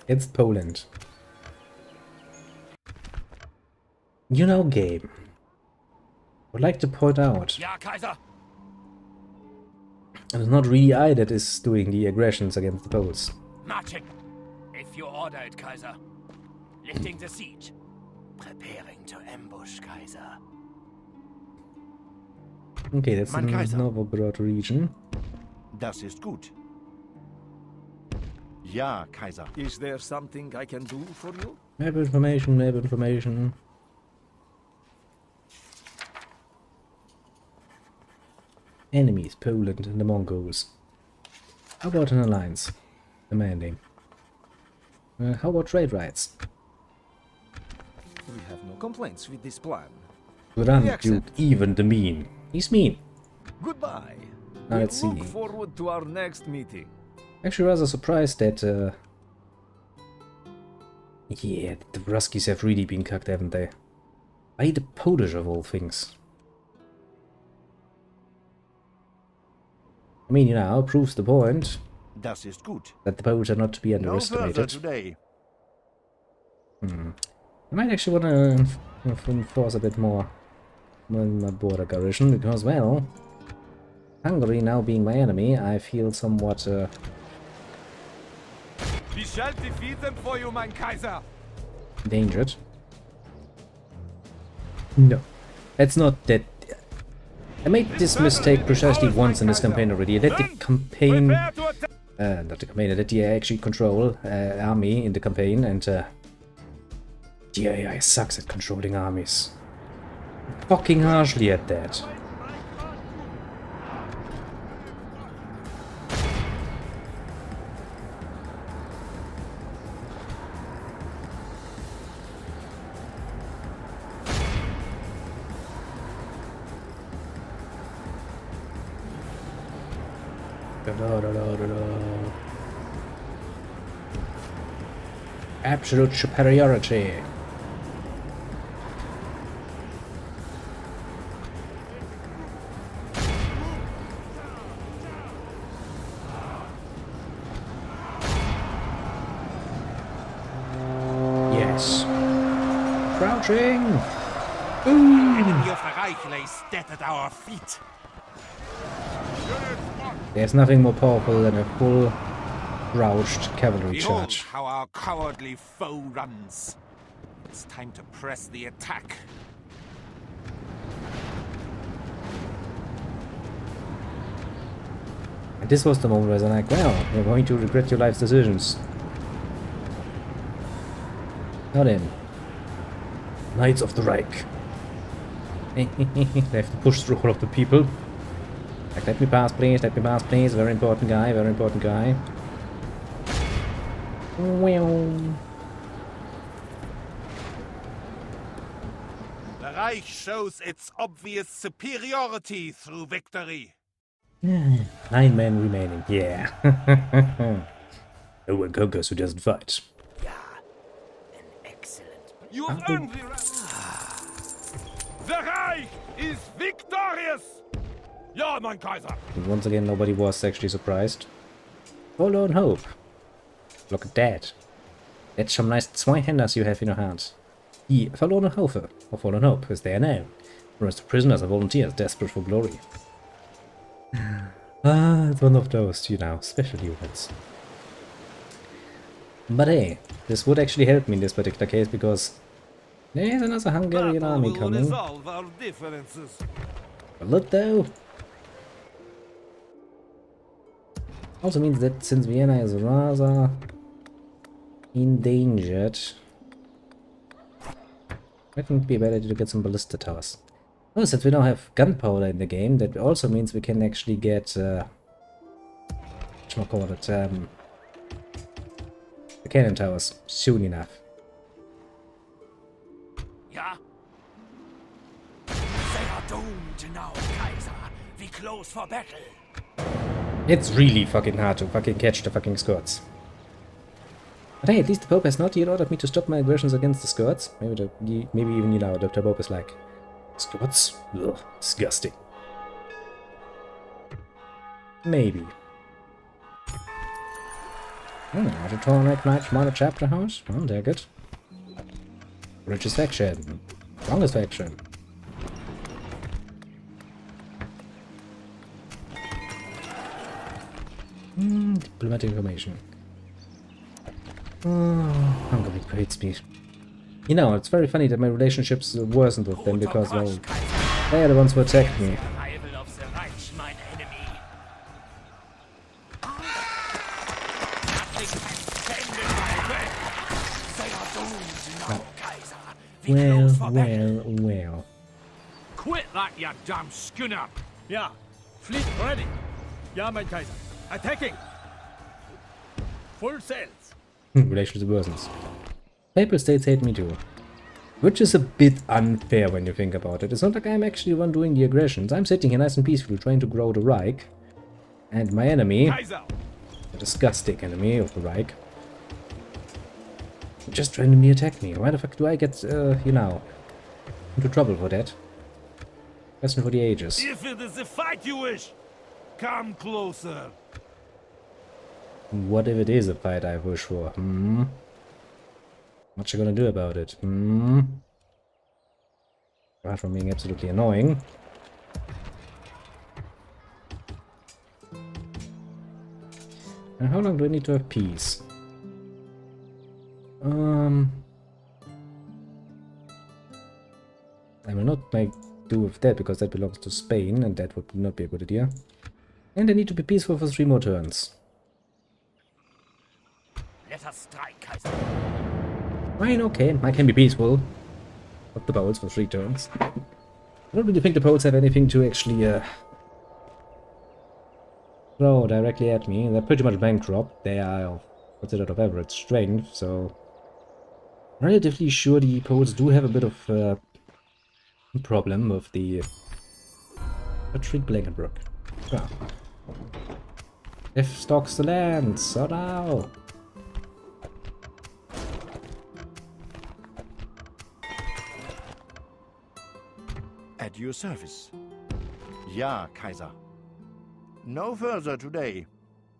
It's Poland. You know, game. I would like to point out, Ja, Kaiser. it's not really I that is doing the aggressions against the Poles. Marching. If you order it, Kaiser. Lifting the siege. Preparing to ambush, Kaiser. Okay, that's Mein Kaiser. the Novgorod region. Das ist gut. Ja, Kaiser. Is there something I can do for you? Map information, map information. Enemies, Poland and the Mongols. How about an alliance? Demanding. How about trade rights? We have no complaints with this plan. Run, We Duke, accept. even the mean. He's mean. Goodbye. Now We let's look see. forward to our next meeting. Actually rather surprised that yeah, the Ruskies have really been cucked, haven't they? By the Polish of all things. I mean, you know, proves the point Das ist gut. that the Poles are not to be No further underestimated. today. I might actually want to enforce a bit more on my border garrison, because, well, Hungary now being my enemy, I feel somewhat We shall defeat them for you, mein Kaiser. endangered. No, it's not that. I made this mistake precisely once in this campaign already. I let the campaign, Prepare to attack. not the campaign, I let the actually control army in the campaign, and the AI sucks at controlling armies. Fucking harshly at that. Absolute superiority. Yes. Crouching. Enemy of the Reich lays dead at our feet. There's nothing more powerful than a full crouched cavalry Behold charge. how our cowardly foe runs. It's time to press the attack. And this was the moment where I was like, well, you're going to regret your life's decisions. Not in. Knights of the Reich. They have to push through all of the people. Like, let me pass please, very important guy, very important guy. Well. The Reich shows its obvious superiority through victory. 9 men remaining, yeah. No one conquers who doesn't fight. An excellent. You have earned the right. The Reich is victorious. Ja, mein Kaiser. And once again, nobody was actually surprised. Forlorn Hope. Look at that. That's some nice Zweihanders you have in your hands. The Forlorn Hope, or Fallen Hope, is there now. The rest of prisoners are volunteers desperate for glory. It's one of those, you know, special units. But hey, this would actually help me in this particular case because there's another Hungarian Battle army will coming. resolve our differences. Will it though? Also means that since Vienna is rather endangered, I think it'd be a bad idea to get some ballista towers. Oh, since we now have gunpowder in the game, that also means we can actually get whatchamacallit, the cannon towers soon enough. Yeah? They are doomed now, Kaiser. We close for battle. It's really fucking hard to fucking catch the fucking Scots. But hey, at least the Pope has not yet ordered me to stop my aggressions against the Scots. Maybe even, you know, the Pope is like, Scots? Ugh, disgusting. Maybe. Autotronic Knight Minor Chapter House? I'll take it. Richest faction. Strongest faction. Diplomatic information. Oh, Hungary hates me. You know, it's very funny that my relationships worsened with them because, well, they are the ones who attacked me. Arrival of the Reich, mein enemy. Nothing can stand in my way. They are doomed now, Kaiser. We close for battle. Well. Quit that, you damn schooner! Ja, fleet ready. Ja, mein Kaiser. Attacking. Full sails. Relations worsens. Papal states hate me too. Which is a bit unfair when you think about it. It's not like I'm actually the one doing the aggressions. I'm sitting here nice and peacefully trying to grow the Reich. And my enemy, Kaiser! the disgusting enemy of the Reich, just randomly attack me. Why the fuck do I get, you know, into trouble for that? Question for the ages. If it is a fight you wish, come closer. What if it is a fight I wish for? What you gonna do about it? Apart from being absolutely annoying. And how long do I need to have peace? I will not make do with that because that belongs to Spain and that would not be a good idea. And I need to be peaceful for 3 more turns. Let us strike, Kaiser. Fine, okay, I can be peaceful. Fuck the Poles for 3 turns. I don't really think the Poles have anything to actually throw directly at me. They're pretty much bankrupt. They are considered of average strength, so relatively sure the Poles do have a bit of problem with the Patrick Blankenbrook. Ah. F stocks the land, so now. At your service. Ja, Kaiser. No further today.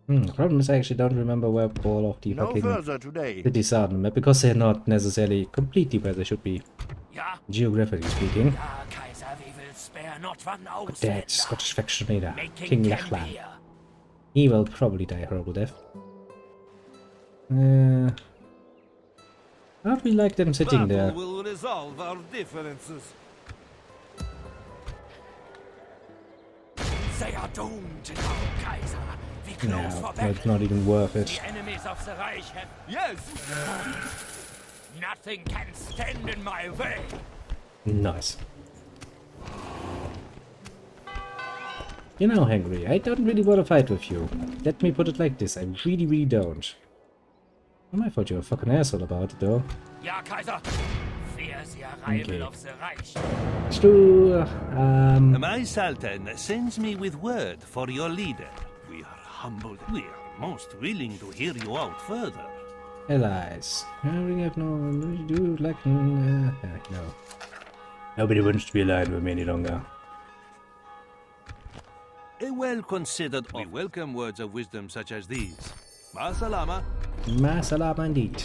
The problem is I actually don't remember where all of the fucking cities are on the map, because they're not necessarily completely where they should be, Ja, geographically speaking. ja, Kaiser, we will spare not one But that Ausländer. Scottish faction leader, Making King them Lachlan, here. he will probably die a horrible death. I'd be like them sitting there. Battle will resolve our differences. They are doomed now, Kaiser. We close No, for it's battle. not even worth it. The enemies of the Reich have... Yes! Nothing can stand in my way. Nice. You know, Henry, I don't really want to fight with you. Let me put it like this, I really, really don't. I thought you were a fucking asshole about it, though. Ja, Kaiser. Fear the arrival Okay. of the Reich. It's true, My Sultan sends me with word for your leader. We are humbled. We are most willing to hear you out further. allies. I really have no... really do like... no. Nobody wants to be allied with me any longer. A well-considered. We welcome words of wisdom such as these. Ma salama. Ma salama indeed.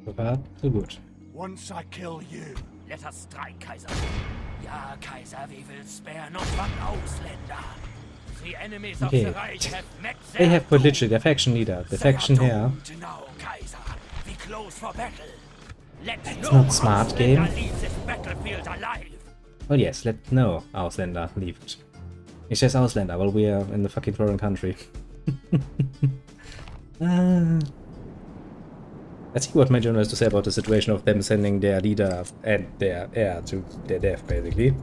So far, so good. Once I kill you, Let us strike, Kaiser. Ja, Kaiser, we will spare not one Ausländer. The enemies of Okay. the Reich have met They their have put doom. literally their faction leader, the They are faction here. doomed now, Kaiser. We close for battle. Let no not smart, Ausländer game. leave this battlefield alive. Oh yes, let no Ausländer leave it. It says Ausländer while we are in the fucking foreign country. Let's see what my general has to say about the situation of them sending their leader and their heir to their death, basically.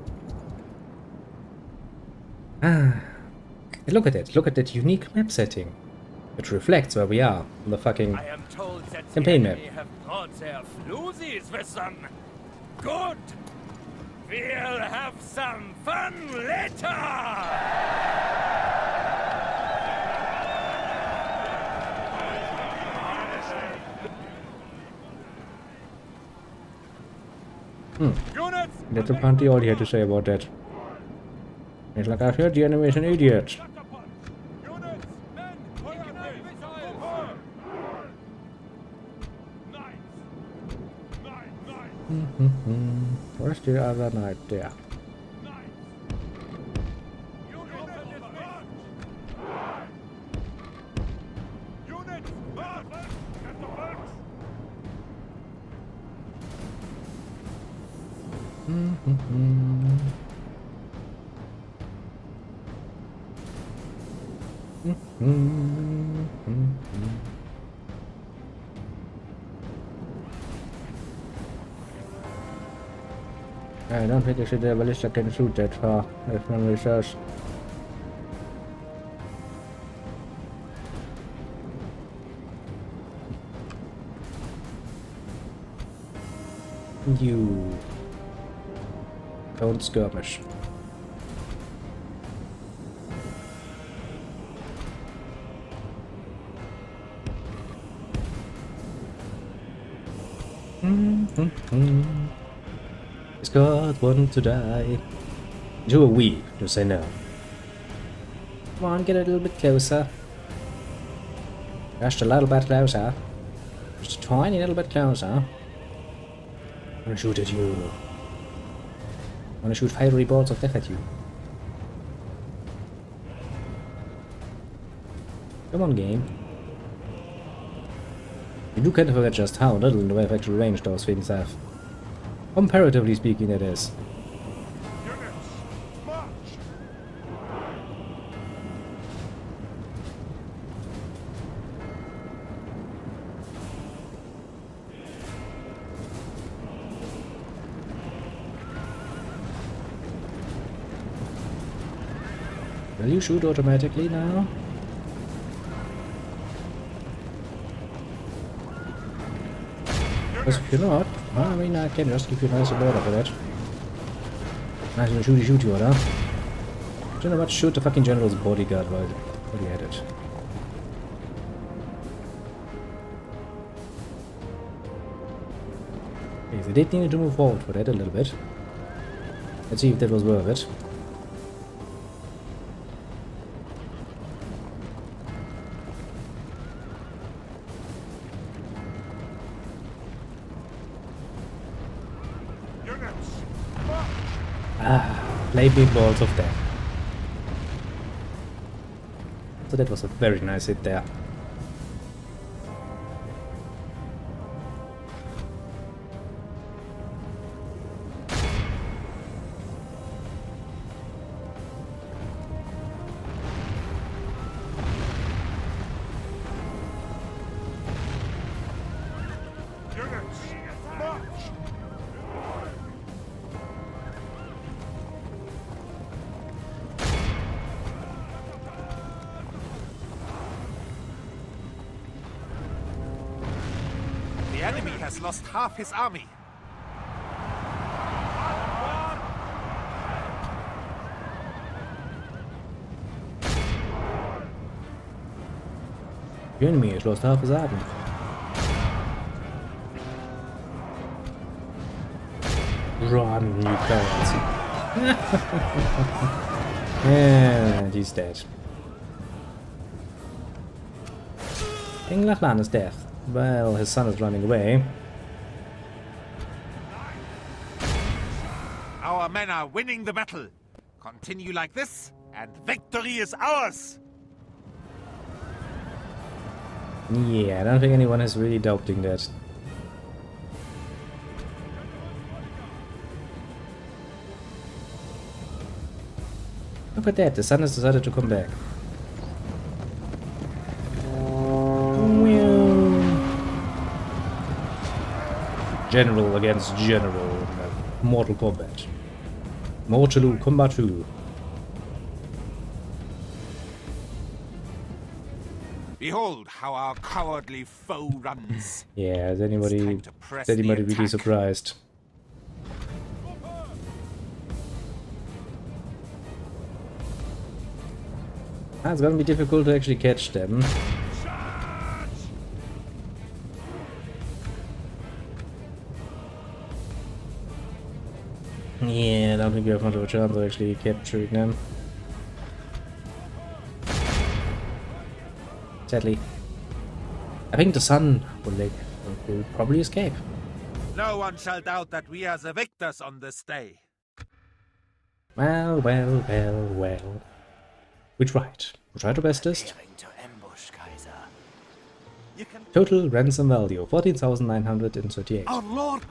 Look at it. Look at that unique map setting. It reflects where we are on the fucking... I am told that the Campaign map. enemy have brought their floozies with them. Good. We'll have some fun later. units! That's apparently all he had to say about that. It's like, I've heard the enemy is an idiot. Units! Men! Feuer missile! Knights! Knights! Where's the other knight there? Knights! I don't think the ballista can shoot that far, if memory serves. You don't skirmish. Is God wanting to die? Do a we, you say no. Come on, get a little bit closer. Just a little bit closer. Just a tiny little bit closer. I'm gonna shoot at you. I'm gonna shoot fiery balls of death at you. Come on, game. You do kind of forget just how little in the way of actual range those things have. Comparatively speaking, that is. Will you shoot automatically now? Because if you're not, I mean, I can just give you a nice order for that. Nice and shooty order. Do you know what? Shoot the fucking general's bodyguard while you at it. Okay, they did need to move forward for that a little bit. Let's see if that was worth it. Flaming balls of death. So that was a very nice hit there. The enemy has lost half his army. The enemy has lost half his army. Run, you cowards. And he's dead. King Lachlan is dead. Well, his son is running away. Our men are winning the battle. Continue like this, and victory is ours! Yeah, I don't think anyone is really doubting that. Look at that, the sun has decided to come back. General against general in Mortal Kombat. Mortal Kombat 2. Behold how our cowardly foe runs. Yeah, is anybody really surprised? It's gonna be difficult to actually catch them. Yeah, I don't think we have much of a chance of actually capturing them. Sadly. I think the sun will probably escape. No one shall doubt that we are the victors on this day. Well. We tried. We tried our bestest. Total ransom value 14,938. Our lord!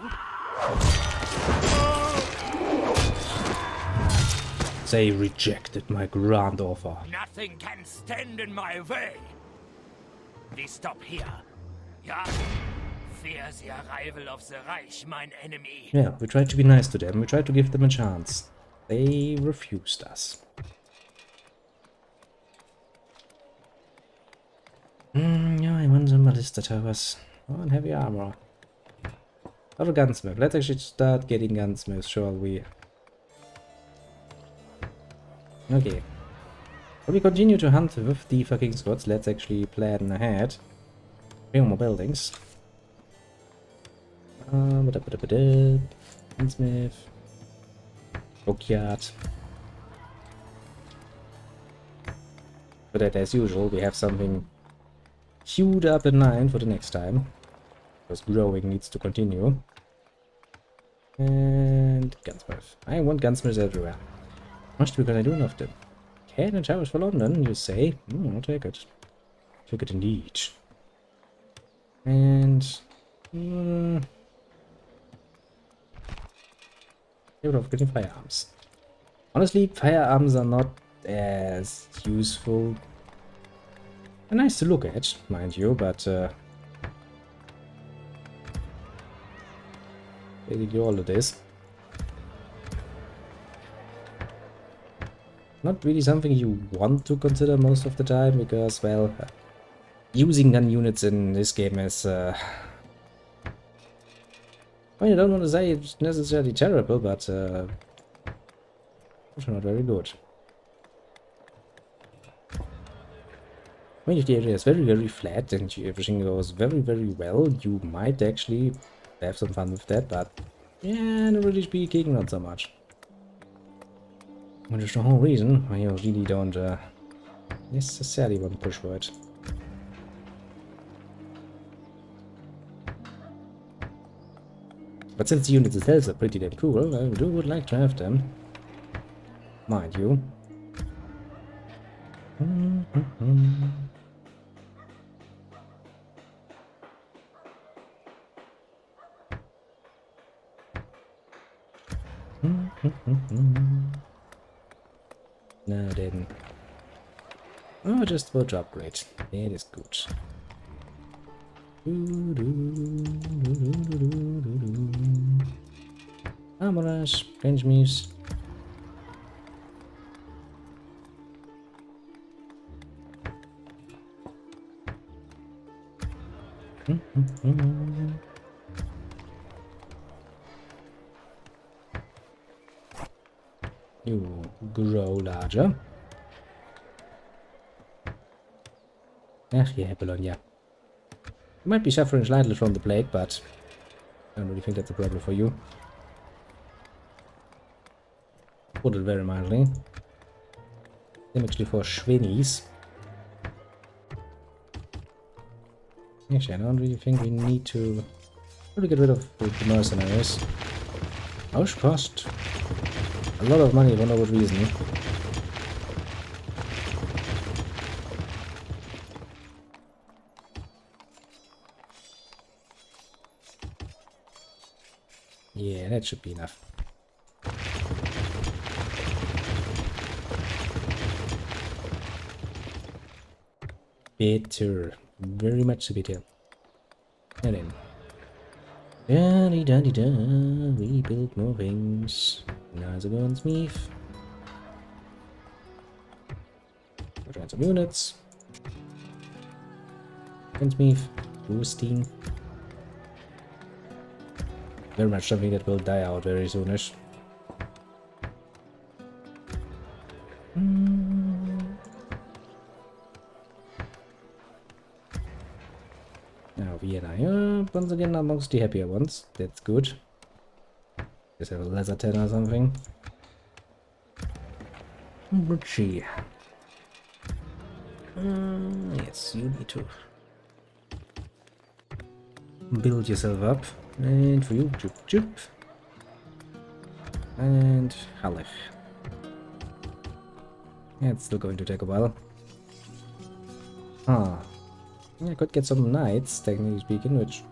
They rejected my grand offer. Nothing can stand in my way. We stop here. Yeah? Fear the arrival of the Reich, mine enemy. Yeah, we tried to be nice to them. We tried to give them a chance. They refused us. Yeah, I want some ballista towers. Oh, and heavy armor. Or a gunsmith. Let's actually start getting gunsmiths, shall we? Okay. While we continue to hunt with the fucking Scots, let's actually plan ahead. 3 more buildings. Gunsmith. Brookyard. But that, as usual, we have something queued up in mind for the next time. Because growing needs to continue. And gunsmith. I want gunsmiths everywhere. What are we gonna do enough them? Cannon towers for London, you say? I'll take it. Take it indeed. And get rid of getting firearms. Honestly, firearms are not as useful. They're nice to look at, mind you, but basically all it is. Not really something you want to consider most of the time, because, well, using gun units in this game is, I mean, I don't want to say it's necessarily terrible, but, also not very good. I mean, if the area is very, very flat and everything goes very, very well, you might actually have some fun with that, but, yeah, really speaking, not so much. Which is the whole reason why you really don't necessarily want to push for it. But since the units themselves are pretty damn cool, I would like to have them. Mind you. Now then. Oh, just about to upgrade. That is good. Armorers, rangemees. You grow larger. Ach yeah, Bologna. You might be suffering slightly from the plague, but I don't really think that's a problem for you. Put it very mildly. Same actually for Schwinnies. Actually, I don't really think we need to really get rid of the mercenaries. Which cost a lot of money for no good reason. Yeah, that should be enough. Better. Very much better. And then. Da-dee-da-dee-da. We build more things. Now it's a gunsmith. Try some units. Gunsmith. Boosting. Very much something that will die out very soonish. Now Vienna, once again amongst the happier ones. That's good. Just have a laser 10 or something. Let's see. Yes, you need to build yourself up. And for you, Jup Jup. And Halech. Yeah, it's still going to take a while. Ah. I could get some knights, technically speaking, which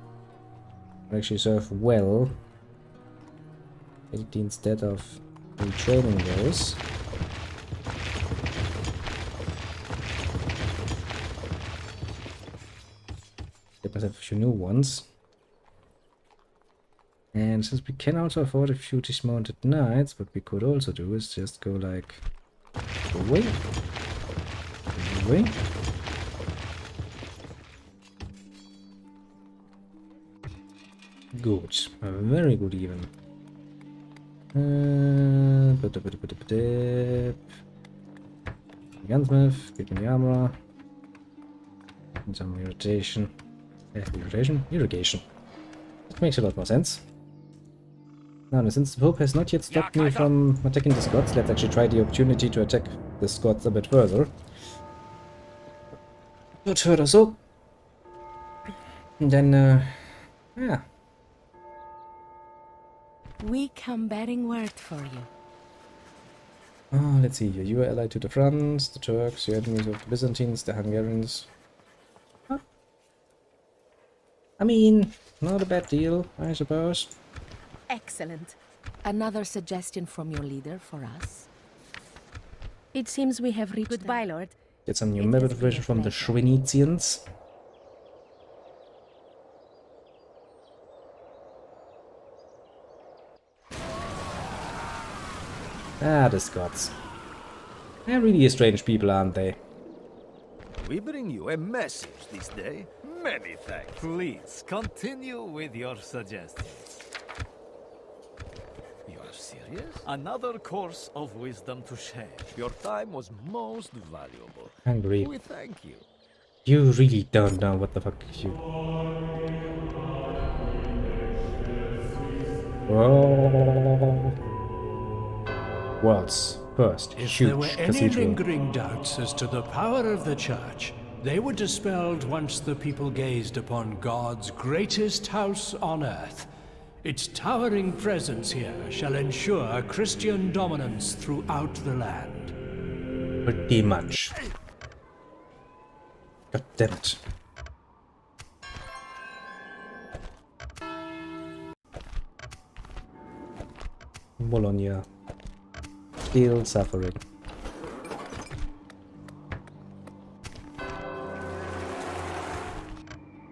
would actually serve well instead of retraining those. Get myself a few new ones. And since we can also afford a few dismounted knights, what we could also do is just go like away, away. Good, very good even. Gunsmith, give me the armor. And some irritation. Irrigation. That makes a lot more sense. Now, since the Pope has not yet stopped me from attacking the Scots, let's actually try the opportunity to attack the Scots a bit further. Not further so. And then, yeah. We come bearing word for you. Oh, let's see here. You are allied to the Franks, the Turks, your enemies of the Byzantines, the Hungarians. Huh. I mean, not a bad deal, I suppose. Excellent. Another suggestion from your leader for us? It seems we have reached... Goodbye, Lord. Get some new method version from the Schwenetians. Ah, the Scots. They're really strange people, aren't they? We bring you a message this day. Many thanks. Please, continue with your suggestions. You are serious? Another course of wisdom to share. Your time was most valuable. Hungry. We thank you. You really don't know what the fuck you... Oh. World's first If huge there were any cathedral. lingering doubts as to the power of the Church, they were dispelled once the people gazed upon God's greatest house on earth. Its towering presence here shall ensure Christian dominance throughout the land. Pretty much. God damn it. Bologna. Still suffering.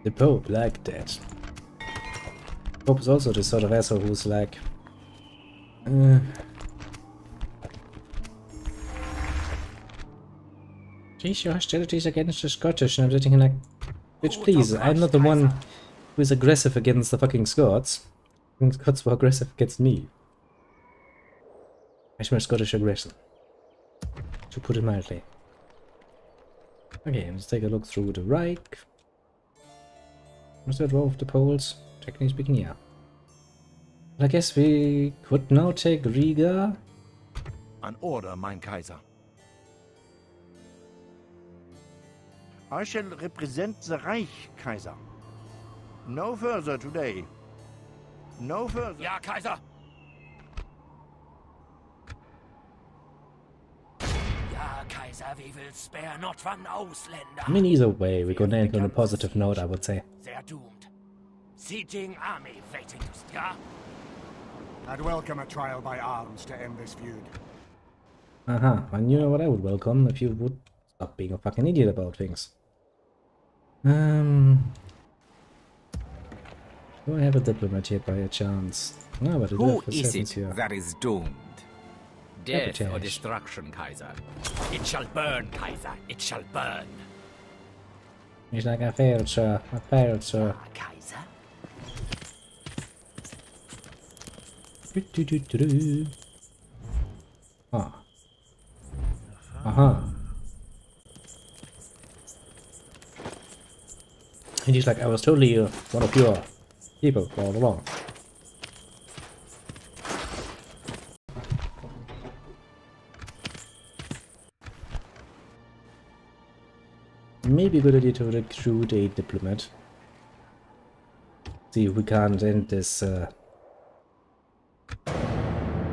The Pope like that. Pope is also the sort of asshole who's like... Geez, your hostility is against the Scottish, and I'm sitting here like... Bitch, please, I'm not the one who is aggressive against the fucking Scots. The Scots were aggressive against me. I smell Scottish aggression, to put it mildly. Okay, let's take a look through the Reich. Was that row of the Poles? Technically speaking, yeah. I guess we could now take Riga. An order, mein Kaiser. I shall represent the Reich, Kaiser. No further today. No further. Ja, Kaiser! Ja, Kaiser, we will spare not one Ausländer. I mean, either way, we're gonna end on a positive note, I would say. They're doomed. Sieging army waiting to start. I'd welcome a trial by arms to end this feud. And you know what I would welcome if you would stop being a fucking idiot about things. Do I have a diplomat here by a chance? No, but I do Who have is servants it here. that is doomed? Death or Sabotage. destruction, Kaiser? It shall burn, Kaiser. It shall burn. He's like, I failed, sir. I failed, sir. Kaiser? Ah. And he's like, I was totally one of your people all along. Maybe a good idea to recruit a diplomat. See if we can't end this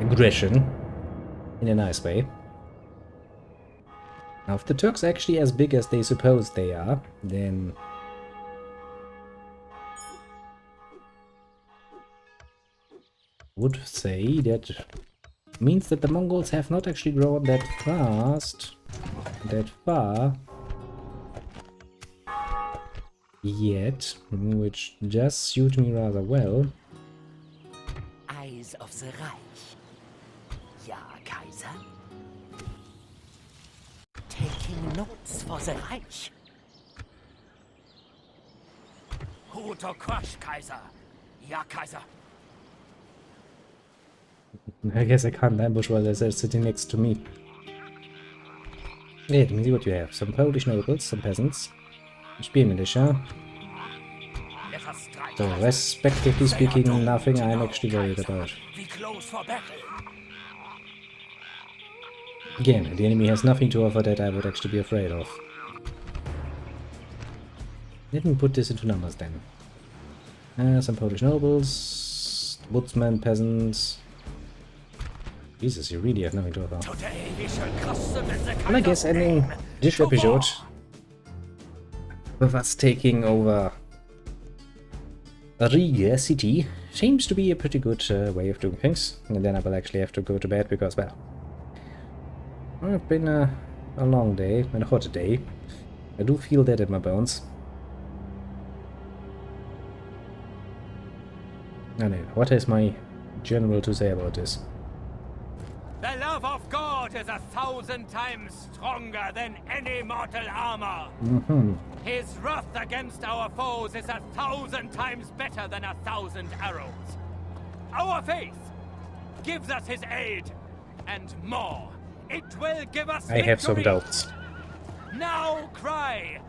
aggression in a nice way. Now, if the Turks are actually as big as they suppose they are, then would say that means that the Mongols have not actually grown that fast, that far yet, which does suit me rather well. Eyes of the Reich. Ja, Kaiser. Taking notes for the Reich. Who to crush, Kaiser? Ja, Kaiser. I guess I can't ambush while they're sitting next to me. Yeah, let me see what you have. Some Polish nobles, some peasants, spear militia. So, respectively speaking, nothing I'm actually worried about. Again, the enemy has nothing to offer that I would actually be afraid of. Let me put this into numbers then. Some Polish nobles, woodsmen, peasants. Jesus, you really have nothing to offer. Well, I guess ending this episode with us taking over Riga city seems to be a pretty good way of doing things. And then I will actually have to go to bed because, well, it's been a long day and a hot day. I do feel that in my bones. Anyway, what is my general to say about this? The love of God is 1,000 times stronger than any mortal armor. His wrath against our foes is 1,000 times better than 1,000 arrows. Our faith gives us his aid, and more. It will give us victory. I have some doubts. Now cry,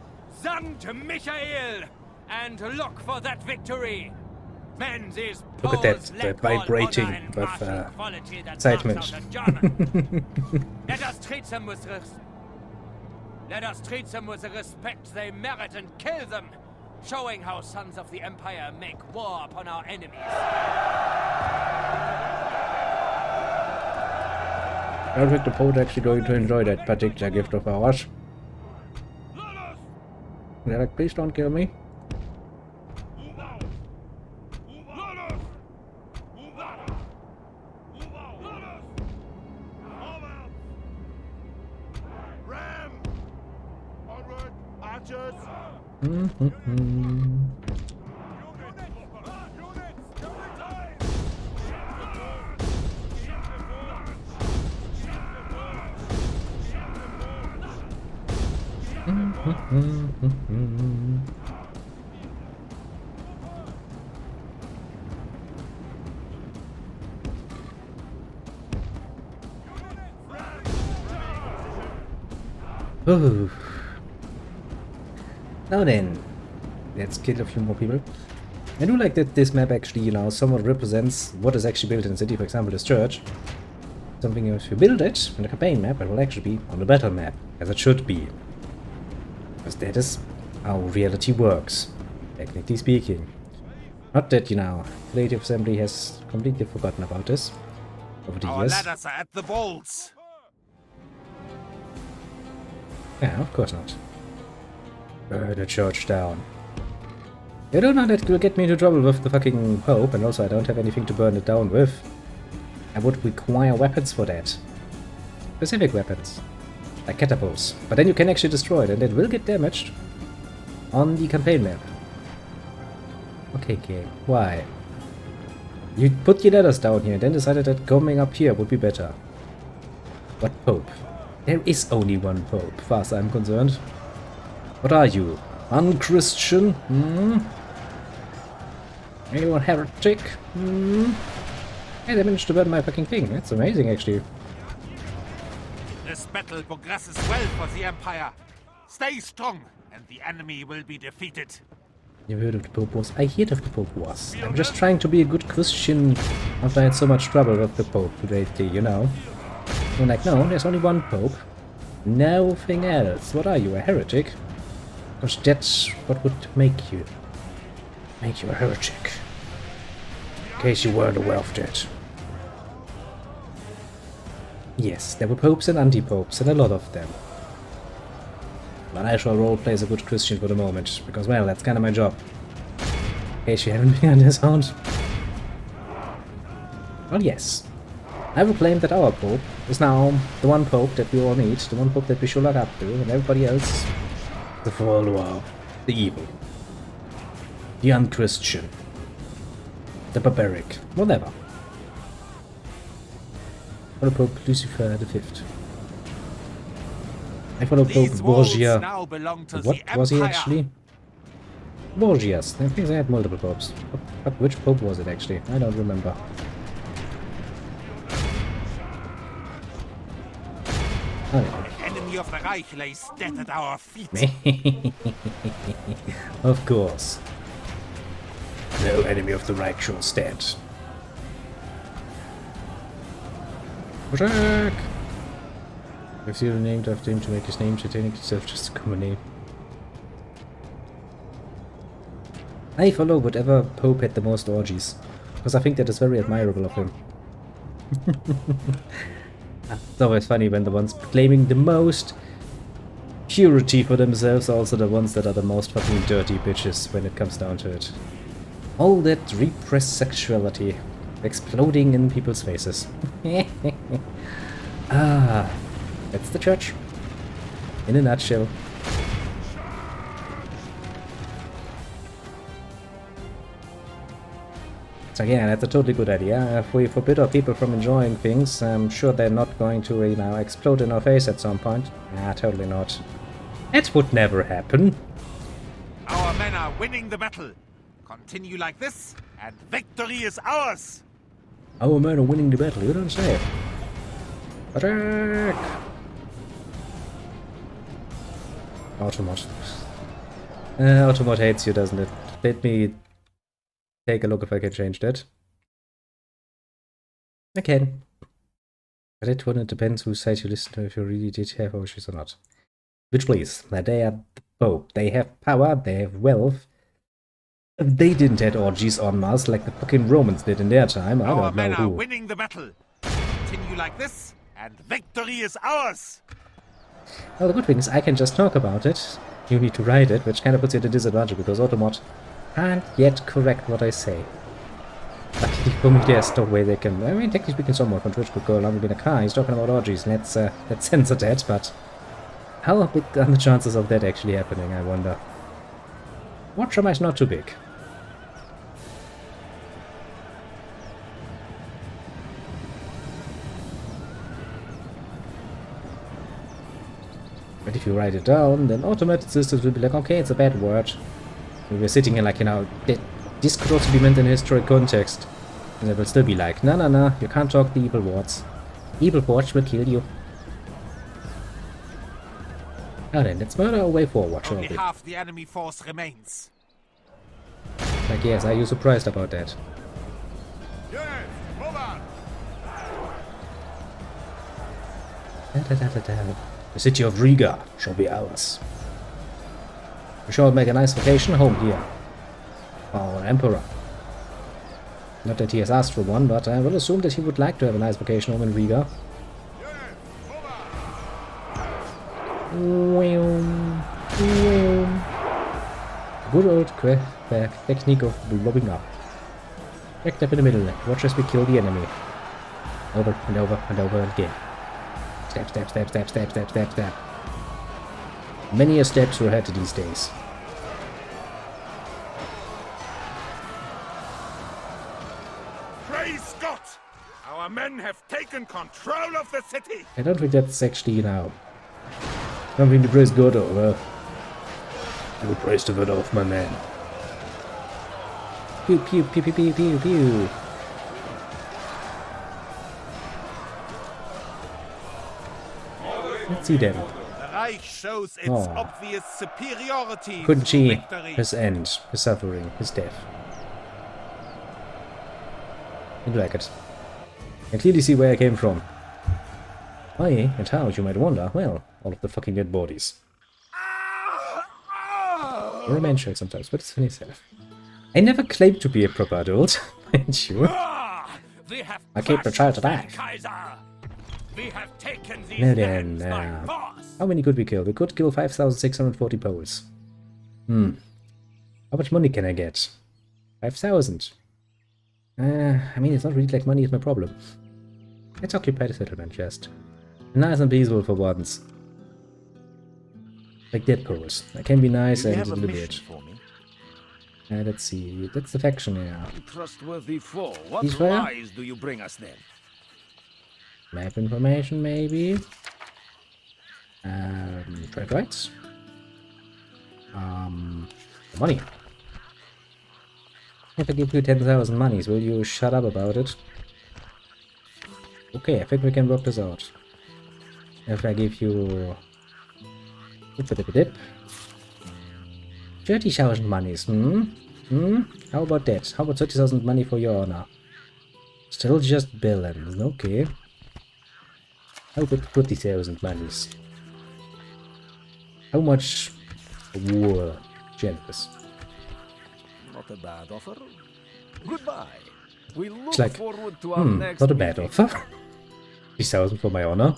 Sankt Michael, and look for that victory. Look at that, the vibrating with excitement. Let us treat them with the respect they merit and kill them, showing how sons of the Empire make war upon our enemies. I don't think the Pope's actually going to enjoy that particular gift of ours. They're like, please don't kill me. Ooh. Now then, let's kill a few more people. I do like that this map actually, you know, somewhat represents what is actually built in the city. For example, this church. Something if you build it on the campaign map, it will actually be on the battle map, as it should be. Because that is how reality works, technically speaking. Not that, you know, Creative Assembly has completely forgotten about this over the years. Our ladders are at the bolts. Yeah, of course not. Burn the church down. I don't know, that will get me into trouble with the fucking Pope, and also I don't have anything to burn it down with. I would require weapons for that. Specific weapons. Like catapults. But then you can actually destroy it, and it will get damaged on the campaign map. Okay, game. Why? You put your ladders down here, and then decided that coming up here would be better. What Pope? There is only one Pope, far as I'm concerned. What are you? Unchristian? Are you a heretic? Hey, they managed to burn my fucking thing. That's amazing, actually. This battle progresses well for the Empire. Stay strong, and the enemy will be defeated. You heard of the Pope was? I heard of the Pope was. I'm just trying to be a good Christian after I had so much trouble with the Pope lately, you know. I'm like, no, there's only one Pope. Nothing else. What are you, a heretic? Because that's what would make you a heretic. In case you weren't aware of that. Yes, there were popes and anti-popes, and a lot of them. But I shall roleplay as a good Christian for the moment, because, well, that's kind of my job. In case you haven't been on this sound. Well, yes. I will claim that our Pope is now the one Pope that we all need, the one Pope that we should look up to, and everybody else, the follower, the evil, the unchristian, the barbaric, whatever. Follow Pope Lucifer V. I follow Pope Borgia. What was he actually? Borgias. I think they had multiple popes. But which pope was it actually? I don't remember. Oh, yeah. The enemy of the Reich lays dead at our feet. Of course. No enemy of the Reich shall stand. Attack! If you're named after him to make his name satanic itself just a common name. I follow whatever pope had the most orgies, because I think that is very admirable of him. It's always funny when the ones claiming the most purity for themselves are also the ones that are the most fucking dirty bitches when it comes down to it. All that repressed sexuality exploding in people's faces. Ah, that's the church. In a nutshell. So yeah, that's a totally good idea. If we forbid our people from enjoying things, I'm sure they're not going to, you know, explode in our face at some point. Ah, totally not. That would never happen. Our men are winning the battle. Continue like this, and victory is ours. Our men are winning the battle, you don't say. Attack! Automod. Automod hates you, doesn't it? Let me take a look if I can change that. I can. But it wouldn't depends whose side you listen to, if you really did have orgies or not. Which please, that they are the Pope. They have power, they have wealth. If they didn't have orgies on Mars like the fucking Romans did in their time, I don't know who. Our men are winning the battle. Continue like this, and victory is ours. Well, the good thing is I can just talk about it. You need to write it, which kind of puts you at a disadvantage because Automod can't yet correct what I say. Luckily for me, there's no way they can. I mean, technically speaking, someone from Twitch could go along with a car. He's talking about orgies. Let's censor that. But how big are the chances of that actually happening? I wonder. Watch am I not too big. But if you write it down, then automatic systems will be like, okay, it's a bad word. And we're sitting here like, you know, this could also be meant in a historic context. And they will still be like, no, you can't talk the evil words. Evil words will kill you. Now then, let's murder our way forward, shall we? Only half the enemy force remains. Like, yes, are you surprised about that? Yes, move on. The city of Riga shall be ours. We shall make a nice vacation home here. Our emperor. Not that he has asked for one, but I will assume that he would like to have a nice vacation home in Riga. Good old technique of blowing up. Back up in the middle. Watch as we kill the enemy. Over and over and over again. Stab, stab, stab, stab, stab, stab, stab, stab. Many a steps were had these days. Praise God! Our men have taken control of the city! I don't think that's actually, you know, something to praise God over. I will praise the word of my man. Pew, pew, pew, pew, pew, pew, pew. Let's see them. The Reich shows its obvious superiority. Couldn't see victory. his end, his suffering, his death. I like it. I clearly see where I came from. Why and how, you might wonder. Well, all of the fucking dead bodies. Or a man child sometimes, but it's funny self. I never claimed to be a proper adult, mind you. I keep the child alive. Now then, how many could we kill? We could kill 5,640 Poles. How much money can I get? 5,000. I mean, it's not really like money is my problem. Let's occupy the settlement just. Nice and peaceful for once. Like dead poles. That can be nice and a little bit. Let's see. That's the faction, yeah. Trustworthy foe. What Ceasefire? lies do you bring us then? Map information, maybe. Trade rights. Money. If I give you 10,000 monies, will you shut up about it? Okay, I think we can work this out. If I give you... Dip. 30,000 monies, How about that? How about 30,000 money for your honor? Still just billions, okay. How about 40,000 monies? How much war generous? Not a bad offer. Goodbye. We look It's like, forward to our next not a bad meeting. offer. 30,000 for my honor.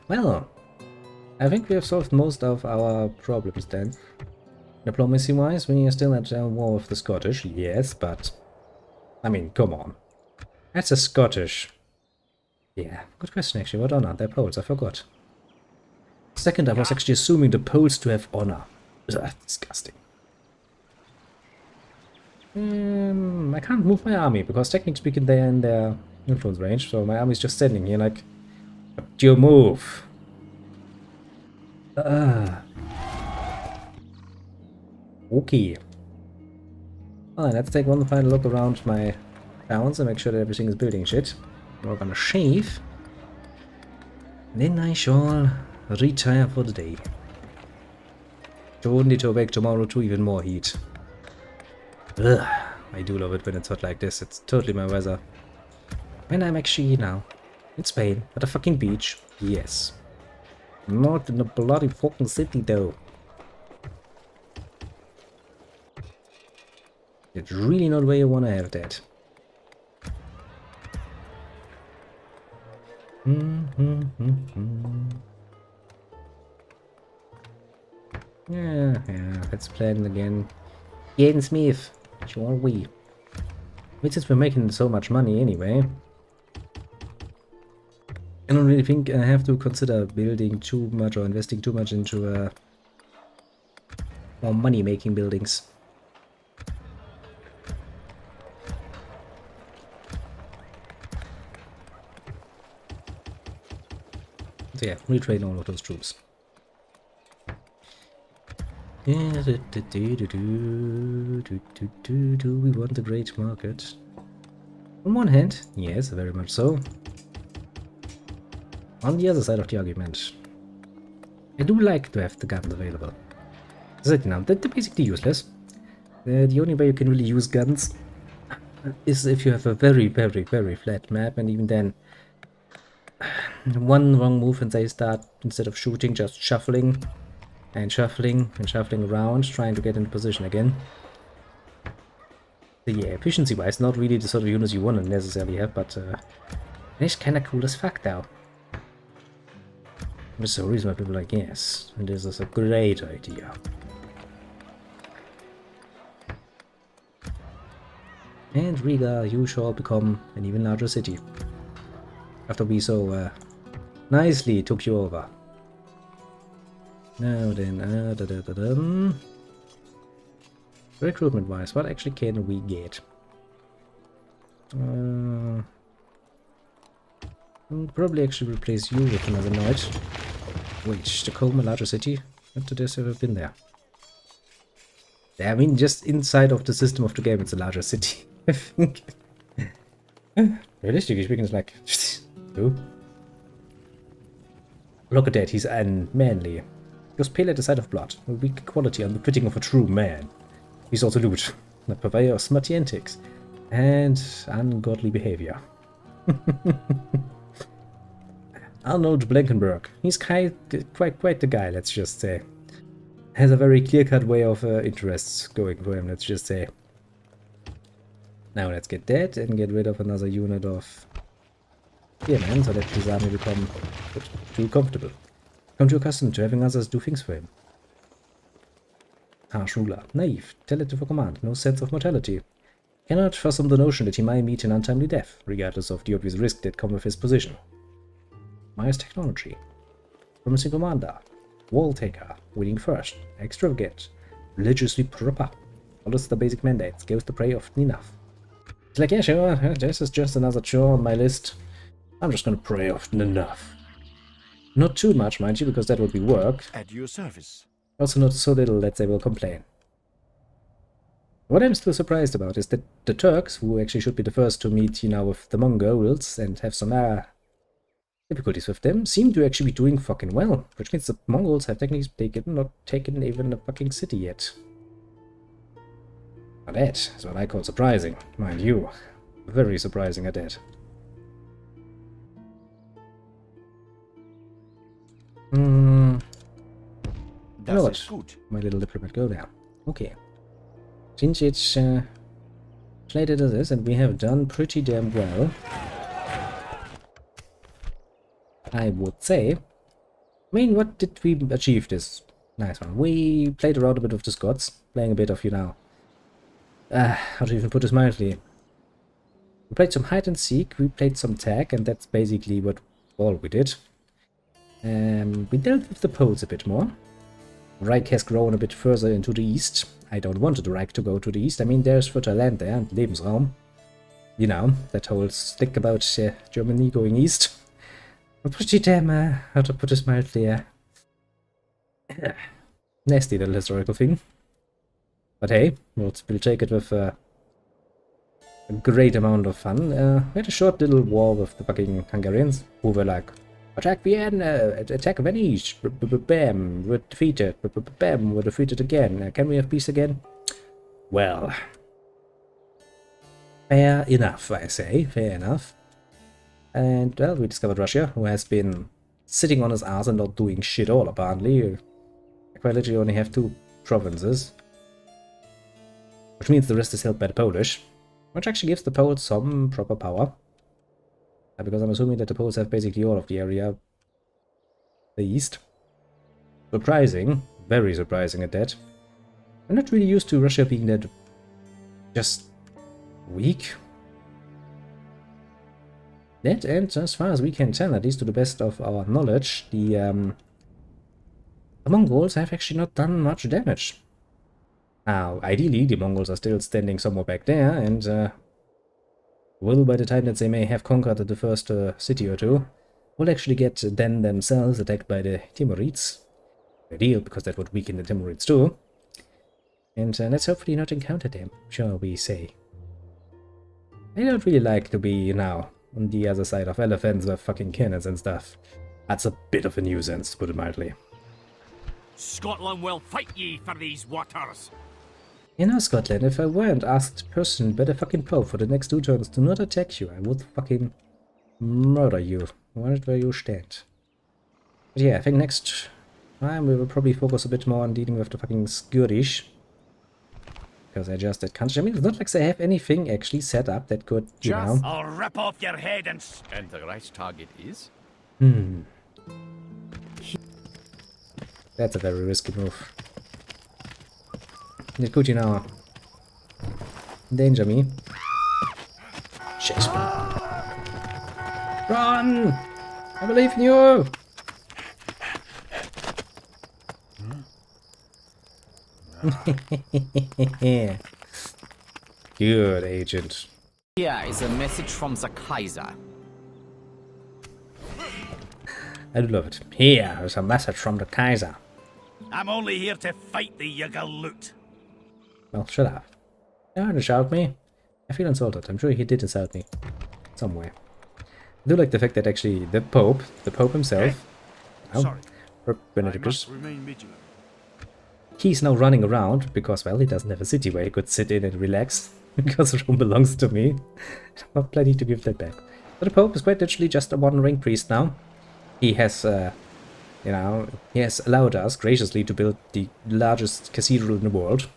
Well, I think we have solved most of our problems then. Diplomacy-wise, we are still at war with the Scottish, yes, but... I mean, come on. That's a Scottish... Yeah, good question actually, what honor? They're Poles, I forgot. Second, I was actually assuming the Poles to have honor. Disgusting. I can't move my army, because technically speaking they're in their influence range, so my army's just standing here like... But you move! Okay. Alright, let's take one final look around my towns and make sure that everything is building shit. We're gonna shave. Then I shall retire for the day. Don't need to wake tomorrow to even more heat. Ugh, I do love it when it's hot like this. It's totally my weather. When I'm actually now in Spain at a fucking beach. Yes. Not in a bloody fucking city though. It's really not where you wanna have that. Yeah, let's plan again. Jaden Smith, sure we. But since we're making so much money anyway, I don't really think I have to consider building too much or investing too much into more money-making buildings. So yeah, retrain all of those troops. We want a great market. On one hand, yes, very much so. On the other side of the argument, I do like to have the guns available. So, now, they're basically useless. The only way you can really use guns is if you have a very, very, very flat map, and even then, one wrong move and they start, instead of shooting, just shuffling and shuffling and shuffling around, trying to get into position again. So yeah, efficiency-wise, not really the sort of units you want to necessarily have, but it's kind of cool as fuck though. There's a reason why people are like, yes, this is a great idea. And Riga, you shall become an even larger city. After we so nicely took you over. Now then, recruitment wise, what actually can we get? We'll probably actually replace you with another knight. Wait, Stockholm, a larger city? When did this ever been there? Yeah, I mean, just inside of the system of the game, it's a larger city. I think. Realistically speaking, it's like, who? Look at that, he's unmanly. He was pale at the sight of blood, a weak quality unbefitting of a true man. He's also lewd, a purveyor of smutty antics, and ungodly behavior. Arnold Blankenberg. He's quite the guy, let's just say. Has a very clear-cut way of interests going for him, let's just say. Now let's get that and get rid of another unit of spearmen, so that his army become too comfortable. Come too accustomed to having others do things for him. Harsh ruler. Naive. Talented for command. No sense of mortality. Cannot fathom the notion that he might meet an untimely death, regardless of the obvious risk that come with his position. Myers technology. Promising commander. Wall taker. Winning first. Extravagant. Religiously proper. Follows the basic mandates. Goes to pray often enough. It's like, yeah, sure, this is just another chore on my list. I'm just gonna pray often enough. Not too much, mind you, because that would be work. At your service. Also not so little that they will complain. What I'm still surprised about is that the Turks, who actually should be the first to meet, you know, with the Mongols and have some difficulties with them, seem to actually be doing fucking well. Which means the Mongols have technically not taken even a fucking city yet. Now that is what I call surprising, mind you. Very surprising at that. You know what? My little diplomat, go there. Okay. Since it's slated as this, and we have done pretty damn well, I would say. I mean, what did we achieve this nice one? We played around a bit with the Scots, playing a bit of, you know, how to even put this mildly. We played some hide and seek, we played some tag, and that's basically what all we did. We dealt with the Poles a bit more. Reich has grown a bit further into the east. I don't want the Reich to go to the east. I mean, there's fertile land there and Lebensraum. You know, that whole stick about Germany going east. A pretty damn, how to put this mildly, nasty little historical thing. But hey, we'll take it with a great amount of fun. We had a short little war with the fucking Hungarians, who were like, attack Vienna, attack Venice, bam, we're defeated, bam, we're defeated again. Can we have peace again? Well, fair enough, I say, fair enough. And, well, we discovered Russia, who has been sitting on his ass and not doing shit all, apparently. I quite literally only have 2 provinces. Which means the rest is held by the Polish, which actually gives the Poles some proper power. Because I'm assuming that the Poles have basically all of the area, the east. Surprising, very surprising at that. I'm not really used to Russia being that just weak. That, and as far as we can tell, at least to the best of our knowledge, the Mongols have actually not done much damage. Now, ideally, the Mongols are still standing somewhere back there, and will, by the time that they may have conquered the first city or two, will actually get then themselves attacked by the Timurids. Ideal, because that would weaken the Timurids too. And let's hopefully not encounter them, shall we say. I don't really like to be, you know, on the other side of elephants with fucking cannons and stuff. That's a bit of a nuisance, to put it mildly. Scotland will fight ye for these waters. You know, Scotland, if I weren't asked personally by the fucking Pope for the next 2 turns to not attack you, I would fucking murder you, right where you stand. But yeah, I think next time we will probably focus a bit more on dealing with the fucking Scottish. Because I just that country. I mean, it's not like they have anything actually set up that could, you know. I'll rip off your head and... And the right target is? That's a very risky move. It could, you know, endanger me. Chase me. Run! I believe in you! Good, agent. Here is a message from the Kaiser. I do love it. Here is a message from the Kaiser. I'm only here to fight the Yagaloot. Well, shut up. Don't shout me. I feel insulted. I'm sure he did insult me. Somewhere. I do like the fact that actually the Pope himself, Pope Benedictus, he's now running around because, well, he doesn't have a city where he could sit in and relax because Rome belongs to me. I'm not planning to give that back. But the Pope is quite literally just a one-ring priest now. He has, you know, he has allowed us graciously to build the largest cathedral in the world.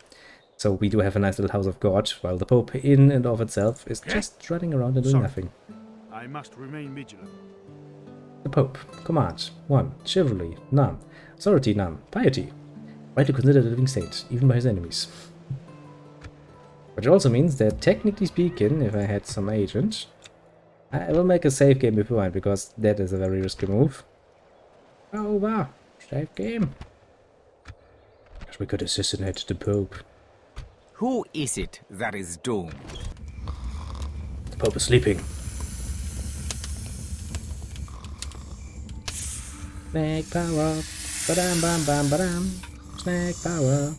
So we do have a nice little house of God, while the Pope in and of itself is just running around and doing nothing. I must remain vigilant. The Pope. Command. 1. Chivalry. None. Authority. None. Piety. Rightly considered a living saint, even by his enemies. Which also means that, technically speaking, if I had some agent, I will make a save game beforehand, because that is a very risky move. Oh wow, save game. We could assassinate the Pope. Who is it that is doomed? The Pope is sleeping. Snake power. Ba-dam bam bam ba-dam. Snake power.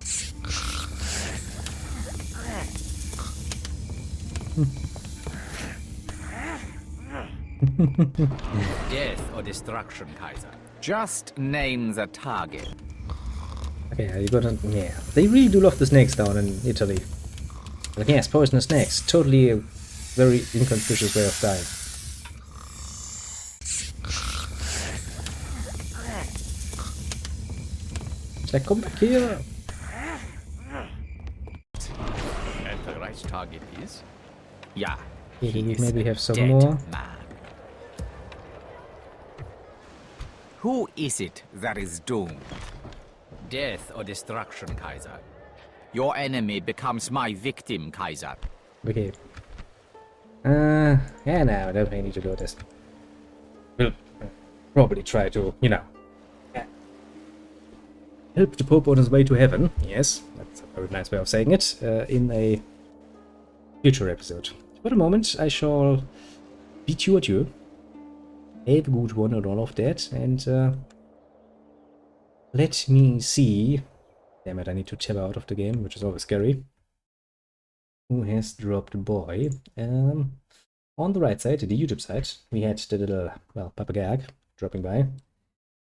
Death or destruction, Kaiser. Just name the target. Okay, you gotta... Yeah, they really do love the snakes down in Italy. Like, yes, poisonous snakes. Totally a very inconspicuous way of dying. It's like, come back here! And the right target is? Yeah. Okay, do we maybe have some dead more? Man. Who is it that is doomed? Death or destruction, Kaiser. Your enemy becomes my victim, Kaiser. Okay. Yeah, no, I don't think I need to do this. We'll probably try to, you know, help the Pope on his way to heaven. Yes, that's a very nice way of saying it, in a future episode. For the moment, I shall bid you adieu. Have a good one and all of that, and let me see. Damn it, I need to tab out of the game, which is always scary. Who has dropped a boy? On the right side, the YouTube side, we had the little, well, Papa Gag dropping by.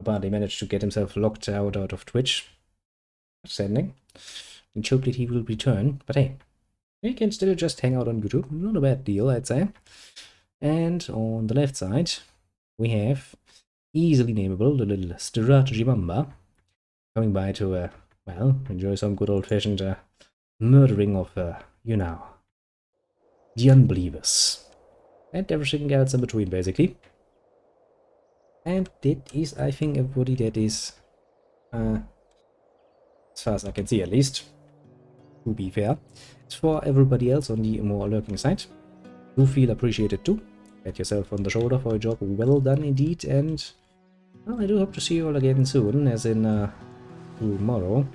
But he managed to get himself locked out of Twitch. Sending. And hope that he will return. But hey, he can still just hang out on YouTube. Not a bad deal, I'd say. And on the left side, we have easily nameable, the little Strategy Mamba, coming by to, well, enjoy some good old-fashioned murdering of, you know, the unbelievers. And everything else in between, basically. And that is, I think, everybody that is, as far as I can see at least, to be fair. As for everybody else on the more lurking side, do feel appreciated too. Pat yourself on the shoulder for a job well done indeed, and well, I do hope to see you all again soon, as in tomorrow.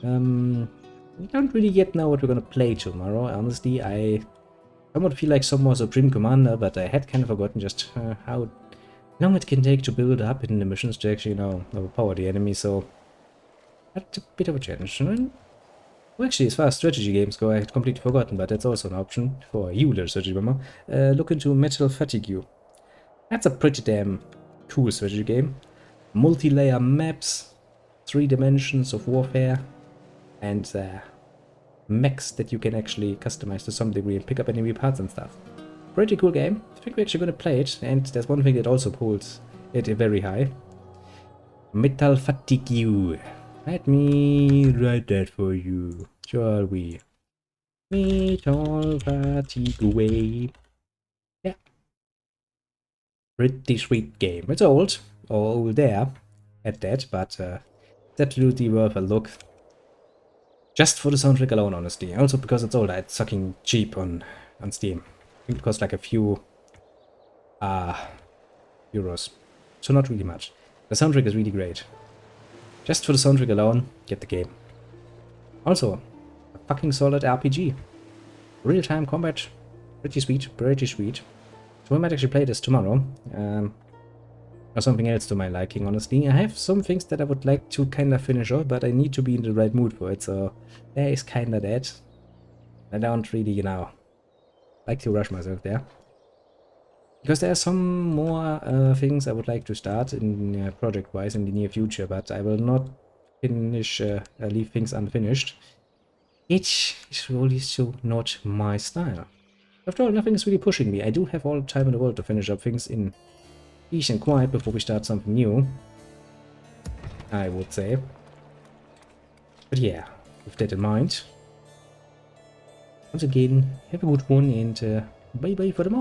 We don't really yet know what we're gonna play tomorrow. Honestly, I somewhat feel like some more Supreme Commander, but I had kind of forgotten just how long it can take to build up in the missions to actually, you know, overpower the enemy, so that's a bit of a challenge. Well, actually, as far as strategy games go, I had completely forgotten, but that's also an option for you, little strategy bomber. Look into Metal Fatigue. That's a pretty damn cool strategy game. Multi-layer maps, 3 dimensions of warfare, and mechs that you can actually customize to some degree and pick up enemy parts and stuff. Pretty cool game. I think we're actually going to play it, and there's one thing that also holds it very high. Metal Fatigue. Let me write that for you, shall we? Metal Fatigue away. Yeah. Pretty sweet game. It's old, or older at that, but it's absolutely worth a look. Just for the soundtrack alone, honestly. Also because it's old, it's sucking cheap on Steam. I think it costs like a few euros. So not really much. The soundtrack is really great. Just for the soundtrack alone, get the game. Also, a fucking solid RPG. Real-time combat. Pretty sweet, pretty sweet. So we might actually play this tomorrow. Or something else to my liking, honestly. I have some things that I would like to kind of finish off, but I need to be in the right mood for it, so there is kind of that. I don't really, you know, like to rush myself there. Because there are some more things I would like to start in project-wise in the near future, but I will not finish, leave things unfinished. It is really so not my style. After all, nothing is really pushing me. I do have all the time in the world to finish up things in peace and quiet before we start something new, I would say. But yeah, with that in mind, once again, have a good one, and bye-bye for the moment.